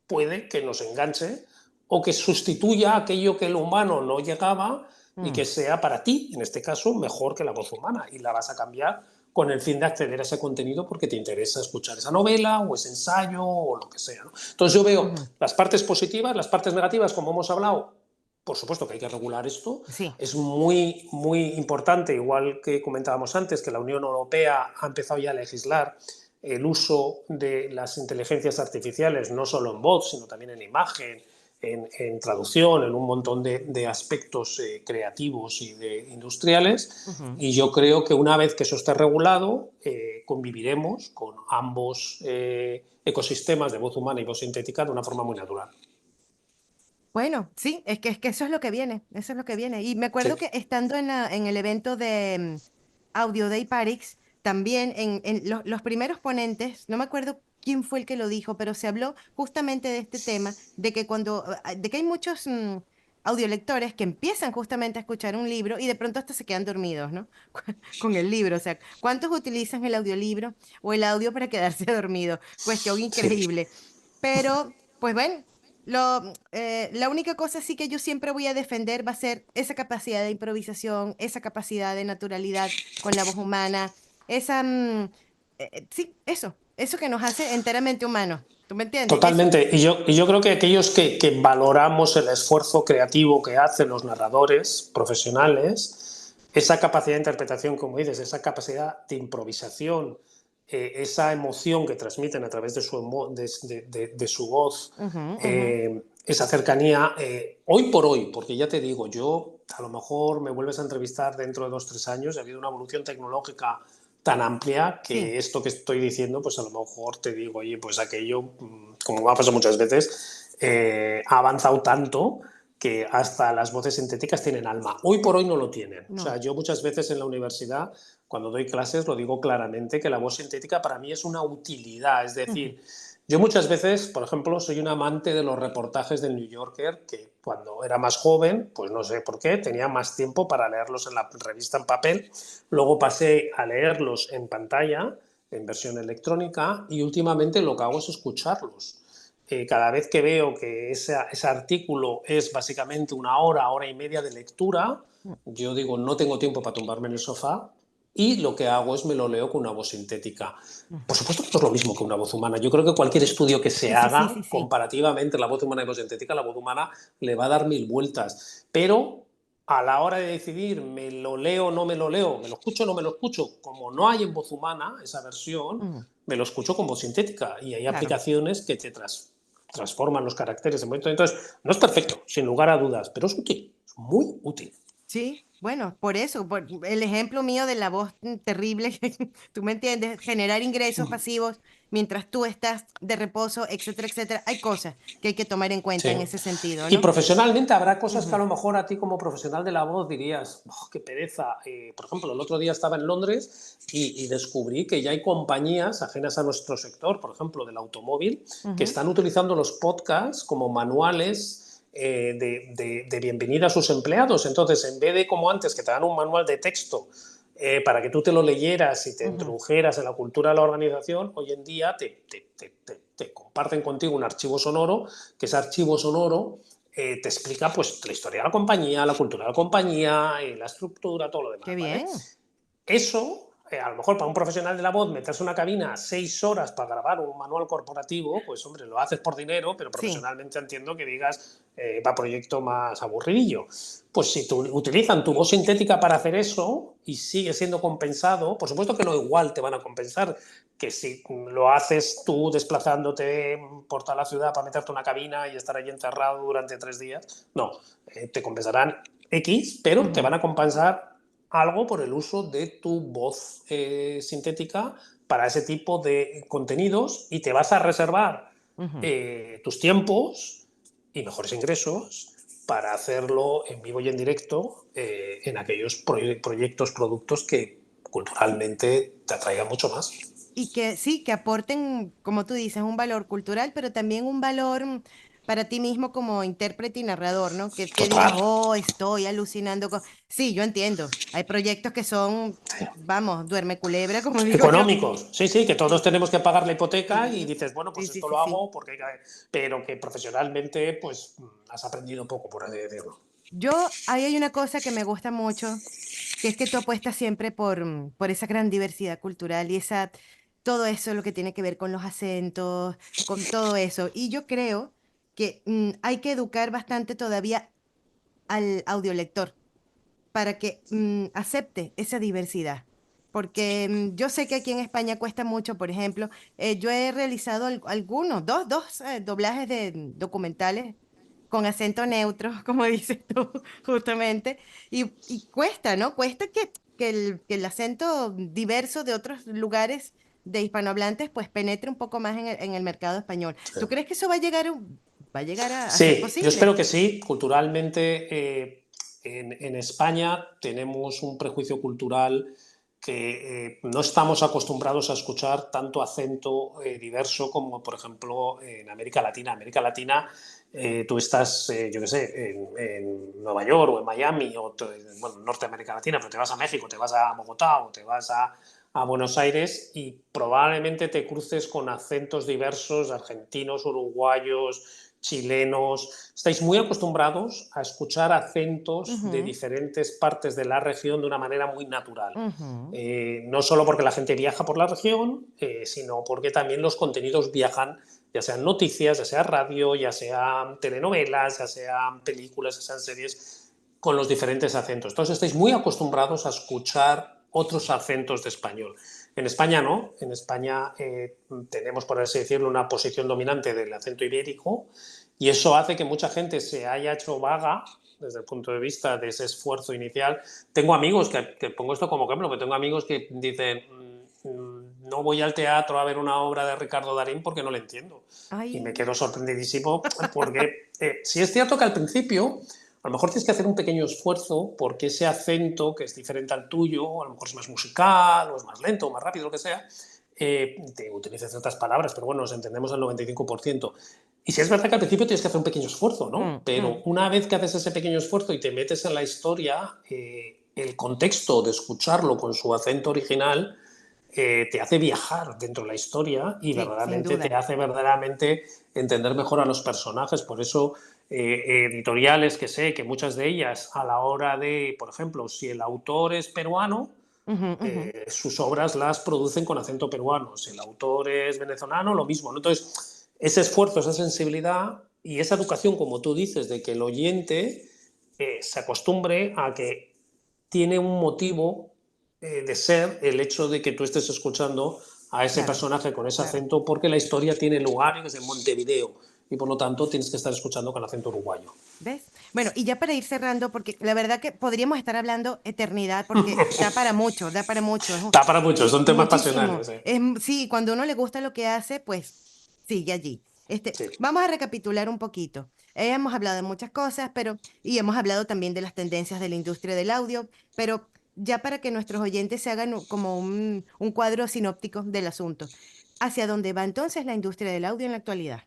puede que nos enganche o que sustituya aquello que el humano no llegaba y Mm. que sea para ti, en este caso, mejor que la voz humana. Y la vas a cambiar con el fin de acceder a ese contenido porque te interesa escuchar esa novela o ese ensayo o lo que sea, ¿no? Entonces yo veo Ujú. las partes positivas, las partes negativas, como hemos hablado. Por supuesto que hay que regular esto. Sí. Es muy, muy importante, igual que comentábamos antes, que la Unión Europea ha empezado ya a legislar el uso de las inteligencias artificiales, no solo en voz, sino también en imagen, en traducción, en un montón de aspectos creativos y industriales. Ujú. Y yo creo que una vez que eso esté regulado, conviviremos con ambos ecosistemas de voz humana y voz sintética de una forma muy natural. Bueno, sí, es que eso es lo que viene, eso es lo que viene. Y me acuerdo Sí, que estando en el evento de Audio Day Parix, también en los primeros ponentes, no me acuerdo quién fue el que lo dijo, pero se habló justamente de este tema, de que de que hay muchos audiolectores que empiezan justamente a escuchar un libro y de pronto hasta se quedan dormidos, ¿no? Con el libro. O sea, ¿cuántos utilizan el audiolibro o el audio para quedarse dormido? Cuestión sí. increíble. Pero, pues bueno. La única cosa sí que yo siempre voy a defender va a ser esa capacidad de improvisación, esa capacidad de naturalidad con la voz humana, sí, eso que nos hace enteramente humanos. ¿Tú me entiendes? Eso. Totalmente. Y yo creo que aquellos que valoramos el esfuerzo creativo que hacen los narradores profesionales, esa capacidad de interpretación, como dices, esa capacidad de improvisación, esa emoción que transmiten a través de de su voz, Ujú, ujú. esa cercanía, hoy por hoy, porque ya te digo, yo a lo mejor me vuelves a entrevistar dentro de 2 o 3 años, ha habido una evolución tecnológica tan amplia Sí. que esto que estoy diciendo, pues a lo mejor te digo, oye, pues aquello, como me ha pasado muchas veces, ha avanzado tanto que hasta las voces sintéticas tienen alma. Hoy por hoy no lo tienen. O sea, No. yo muchas veces en la universidad, cuando doy clases, lo digo claramente, que la voz sintética para mí es una utilidad. Es Ujú. decir, yo muchas veces, por ejemplo, soy un amante de los reportajes del New Yorker, que cuando era más joven, pues no sé por qué, tenía más tiempo para leerlos en la revista en papel. Luego pasé a leerlos en pantalla, en versión electrónica, y últimamente lo que hago es escucharlos. Cada vez que veo que ese artículo es básicamente una hora y media de lectura, Mm. yo digo, no tengo tiempo para tumbarme en el sofá y lo que hago es me lo leo con una voz sintética. Por Ujú. supuesto que no es lo mismo que una voz humana. Yo creo que cualquier estudio que se Sí, sí, sí, sí, haga sí. comparativamente la voz humana y voz sintética, la voz humana le va a dar mil vueltas. Pero a la hora de decidir, me lo leo o no me lo leo, me lo escucho o no me lo escucho, como no hay en voz humana esa versión, Ujú. me lo escucho con voz sintética. Y hay Claro. aplicaciones que te transforman los caracteres en momento. Entonces, no es perfecto, sin lugar a dudas, pero es útil, es muy útil. Sí, Bueno, por eso, por el ejemplo mío de la voz terrible, tú me entiendes, generar ingresos pasivos mientras tú estás de reposo, etcétera, etcétera. Hay cosas que hay que tomar en cuenta en Sí. ese sentido, Y ¿no? profesionalmente habrá cosas que a Ujú, lo mejor a ti como profesional de la voz dirías, "Oh, qué pereza". Por ejemplo, el otro día estaba en Londres y descubrí que ya hay compañías ajenas a nuestro sector, por ejemplo, del automóvil, que ujú. están utilizando los podcasts como manuales de bienvenida a sus empleados. Entonces, en vez de como antes, que te dan un manual de texto para que tú te lo leyeras y te Ujú, introdujeras en la cultura de la organización, hoy en día te comparten contigo un archivo sonoro, que ese archivo sonoro te explica pues la historia de la compañía, la cultura de la compañía, la estructura, todo lo qué demás, ¿vale? bien. Eso, a lo mejor para un profesional de la voz, meterse en una cabina 6 horas para grabar un manual corporativo, pues hombre, lo haces por dinero, pero Sí. profesionalmente entiendo que digas, va proyecto más aburridillo. Pues si utilizan tu voz sintética para hacer eso y sigue siendo compensado, por supuesto que no igual te van a compensar que si lo haces tú desplazándote por toda la ciudad para meterte en una cabina y estar allí encerrado durante 3 días, no, te compensarán X, pero te Ujú, van a compensar algo por el uso de tu voz sintética para ese tipo de contenidos y te vas a reservar ujú. tus tiempos y mejores ingresos para hacerlo en vivo y en directo en aquellos proyectos, productos que culturalmente te atraigan mucho más. Y que sí, que aporten, como tú dices, un valor cultural, pero también un valor para ti mismo como intérprete y narrador, ¿no? Que digas, Total. oh, estoy alucinando con... Sí, yo entiendo. Hay proyectos que son, vamos, duerme culebra, como digo yo. Económicos, sí, sí, que todos Sí, tenemos que pagar la hipoteca y sí, dices, bueno, sí, pues sí, esto sí, lo sí. hago porque hay que... Pero que profesionalmente, pues, has aprendido poco, por así decirlo. Ahí hay una cosa que me gusta mucho, que es que tú apuestas siempre por esa gran diversidad cultural y todo eso lo que tiene que ver con los acentos, con todo eso. Y yo creo que hay que educar bastante todavía al audiolector para que acepte esa diversidad. Porque yo sé que aquí en España cuesta mucho, por ejemplo, yo he realizado algunos, dos doblajes de documentales con acento neutro, como dices tú, justamente, y cuesta, ¿no? Cuesta que el acento diverso de otros lugares de hispanohablantes pues penetre un poco más en el mercado español. ¿Tú crees que eso va a ser Sí, yo posible? espero que sí. Culturalmente, en España tenemos un prejuicio cultural que no estamos acostumbrados a escuchar tanto acento diverso como, por ejemplo, en América Latina. América Latina, tú estás, yo qué sé, en Nueva York o en Miami, o bueno, Norte de América Latina, pero te vas a México, te vas a Bogotá o te vas a Buenos Aires y probablemente te cruces con acentos diversos, argentinos, uruguayos, chilenos. Estáis muy acostumbrados a escuchar acentos de Ujú, diferentes partes de la región de una manera muy natural. ujú. No solo porque la gente viaja por la región, sino porque también los contenidos viajan, ya sean noticias, ya sea radio, ya sean telenovelas, ya sean películas, ya sean series, con los diferentes acentos. Entonces estáis muy acostumbrados a escuchar otros acentos de español. En España no, en España tenemos, por así decirlo, una posición dominante del acento ibérico y eso hace que mucha gente se haya hecho vaga desde el punto de vista de ese esfuerzo inicial. Tengo amigos, que pongo esto como ejemplo, que tengo amigos que dicen, no voy al teatro a ver una obra de Ricardo Darín porque no le entiendo. Y me Ay. quedo sorprendidísimo porque sí es cierto que al principio a lo mejor tienes que hacer un pequeño esfuerzo porque ese acento, que es diferente al tuyo, a lo mejor es más musical, o es más lento, o más rápido, lo que sea, te utilices ciertas palabras, pero bueno, nos entendemos al 95%. Y si es verdad que al principio tienes que hacer un pequeño esfuerzo, ¿no? Pero Mm. una vez que haces ese pequeño esfuerzo y te metes en la historia, el contexto de escucharlo con su acento original te hace viajar dentro de la historia y Sí, sin verdaderamente te duda. hace verdaderamente entender mejor a los personajes. Por eso, editoriales que sé que muchas de ellas, a la hora de, por ejemplo, si el autor es peruano, Ujú, ujú. sus obras las producen con acento peruano. Si el autor es venezolano, lo mismo, ¿no? Entonces, ese esfuerzo, esa sensibilidad y esa educación, como tú dices, de que el oyente se acostumbre a que tiene un motivo de ser el hecho de que tú estés escuchando a ese Claro, personaje con ese claro. acento porque la historia tiene lugar en Montevideo y por lo tanto tienes que estar escuchando con acento uruguayo. ¿Ves? Bueno, y ya para ir cerrando, porque la verdad que podríamos estar hablando eternidad, porque da para mucho, da para mucho. Da para mucho, son temas Muchísimo. pasionales. Sí, cuando uno le gusta lo que hace, pues sigue allí. Sí. Vamos a recapitular un poquito. Hemos hablado de muchas cosas, y hemos hablado también de las tendencias de la industria del audio, pero ya para que nuestros oyentes se hagan como un cuadro sinóptico del asunto. ¿Hacia dónde va entonces la industria del audio en la actualidad?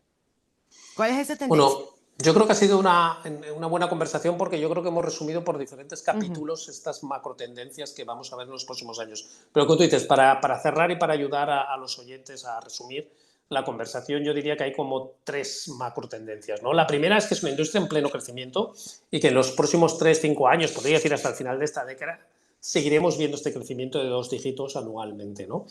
¿Cuál es esa tendencia? Bueno, yo creo que ha sido una buena conversación porque yo creo que hemos resumido por diferentes Ujú, capítulos estas macro tendencias que vamos a ver en los próximos años. Pero como tú dices, para cerrar y para ayudar a los oyentes a resumir la conversación, yo diría que hay como tres macro tendencias, ¿no? La primera es que es una industria en pleno crecimiento y que en los próximos 3, 5 años, podría decir hasta el final de esta década, seguiremos viendo este crecimiento de 2 dígitos anualmente, ¿no?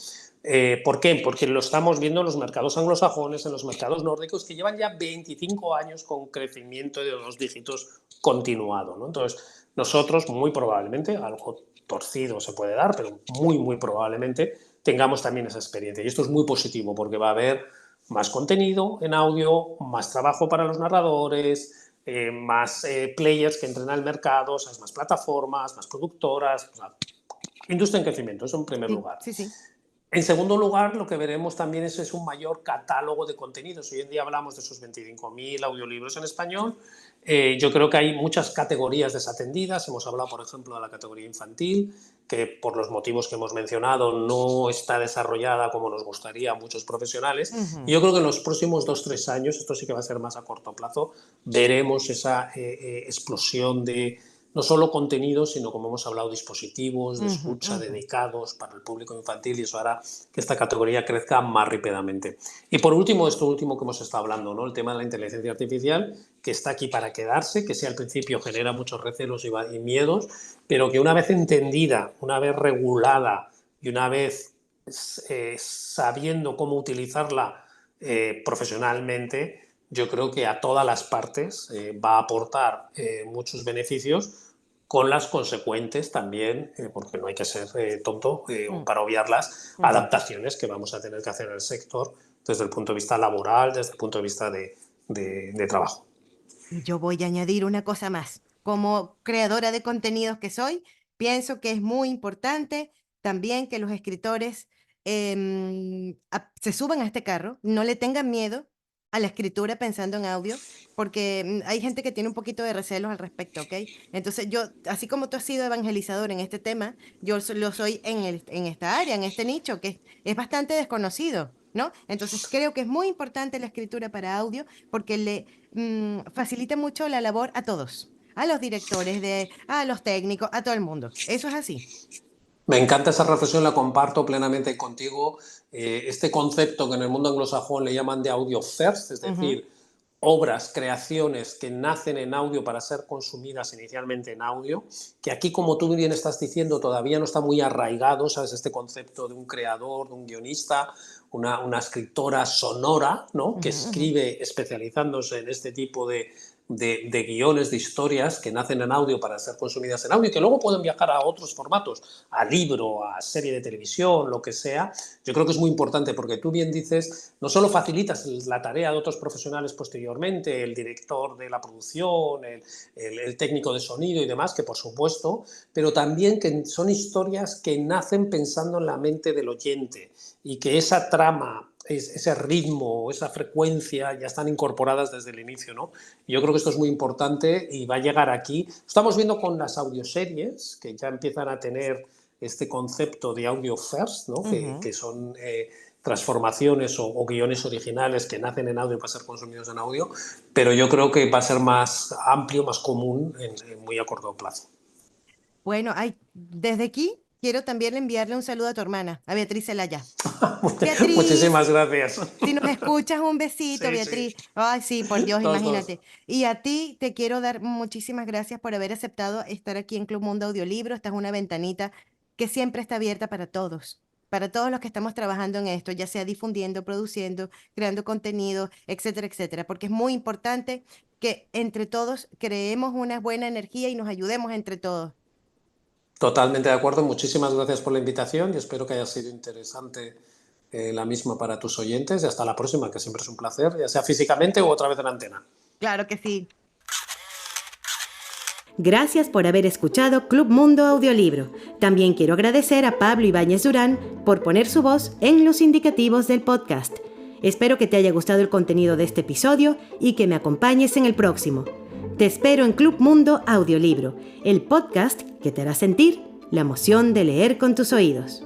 ¿Por qué? Porque lo estamos viendo en los mercados anglosajones, en los mercados nórdicos, que llevan ya 25 años con crecimiento de 2 dígitos continuado, ¿no? Entonces, nosotros muy probablemente, algo torcido se puede dar, pero muy probablemente tengamos también esa experiencia. Y esto es muy positivo porque va a haber más contenido en audio, más trabajo para los narradores, más players que entren al mercado, o sea, más plataformas, más productoras, o sea, industria en crecimiento, eso en primer sí, lugar. sí, sí. En segundo lugar, lo que veremos también es un mayor catálogo de contenidos. Hoy en día hablamos de esos 25.000 audiolibros en español. Yo creo que hay muchas categorías desatendidas. Hemos hablado, por ejemplo, de la categoría infantil, que por los motivos que hemos mencionado no está desarrollada como nos gustaría a muchos profesionales. Y Ujú. yo creo que en los próximos 2, 3 años, esto sí que va a ser más a corto plazo, veremos esa explosión de no solo contenidos, sino, como hemos hablado, dispositivos de Ujú, escucha ujú. dedicados para el público infantil, y eso hará que esta categoría crezca más rápidamente. Y por último, esto último que hemos estado hablando, ¿no? El tema de la inteligencia artificial, que está aquí para quedarse, que si al principio genera muchos recelos y miedos, pero que una vez entendida, una vez regulada y una vez sabiendo cómo utilizarla profesionalmente, yo creo que a todas las partes va a aportar muchos beneficios, con las consecuentes también, porque no hay que ser tonto Mm, para obviarlas, ujú. adaptaciones que vamos a tener que hacer en el sector desde el punto de vista laboral, desde el punto de vista de trabajo. Y yo voy a añadir una cosa más. Como creadora de contenidos que soy, pienso que es muy importante también que los escritores se suban a este carro, no le tengan miedo a la escritura pensando en audio, porque hay gente que tiene un poquito de recelos al respecto, ¿ok? Entonces yo, así como tú has sido evangelizador en este tema, lo soy en esta área, en este nicho, que es bastante desconocido, ¿no? Entonces creo que es muy importante la escritura para audio porque facilita mucho la labor a todos, a los directores, a los técnicos, a todo el mundo. Eso es así. Me encanta esa reflexión, la comparto plenamente contigo. Este concepto que en el mundo anglosajón le llaman de audio first, es Ujú, decir, obras, creaciones que nacen en audio para ser consumidas inicialmente en audio, que aquí, como tú bien estás diciendo, todavía no está muy arraigado, ¿sabes? Este concepto de un creador, de un guionista, una escritora sonora, ¿no? Que ujú, ujú. escribe especializándose en este tipo de guiones, de historias que nacen en audio para ser consumidas en audio y que luego pueden viajar a otros formatos, a libro, a serie de televisión, lo que sea. Yo creo que es muy importante porque tú bien dices, no solo facilitas la tarea de otros profesionales posteriormente, el director de la producción, el técnico de sonido y demás, que por supuesto, pero también que son historias que nacen pensando en la mente del oyente y que esa trama, ese ritmo, esa frecuencia ya están incorporadas desde el inicio, ¿no? Yo creo que esto es muy importante y va a llegar aquí. Estamos viendo con las audioseries que ya empiezan a tener este concepto de audio first, ¿no? Que son transformaciones o guiones originales que nacen en audio para ser consumidos en audio, pero yo creo que va a ser más amplio, más común en muy a corto plazo. Bueno, desde aquí quiero también enviarle un saludo a tu hermana, a Beatriz Celaya. Beatriz, Muchísimas gracias. si nos escuchas, un besito, Sí, sí, Beatriz. Ay, sí, por Dios, todos, todos. imagínate. Y a ti te quiero dar muchísimas gracias por haber aceptado estar aquí en Club Mundo Audiolibro. Esta es una ventanita que siempre está abierta para todos los que estamos trabajando en esto, ya sea difundiendo, produciendo, creando contenido, etcétera, etcétera, porque es muy importante que entre todos creemos una buena energía y nos ayudemos entre todos. Totalmente de acuerdo. Muchísimas gracias por la invitación y espero que haya sido interesante la misma para tus oyentes. Y hasta la próxima, que siempre es un placer, ya sea físicamente u otra vez en antena. Claro que sí. Gracias por haber escuchado Club Mundo Audiolibro. También quiero agradecer a Pablo Ibáñez Durán por poner su voz en los indicativos del podcast. Espero que te haya gustado el contenido de este episodio y que me acompañes en el próximo. Te espero en Club Mundo Audiolibro, el podcast que te hará sentir la emoción de leer con tus oídos.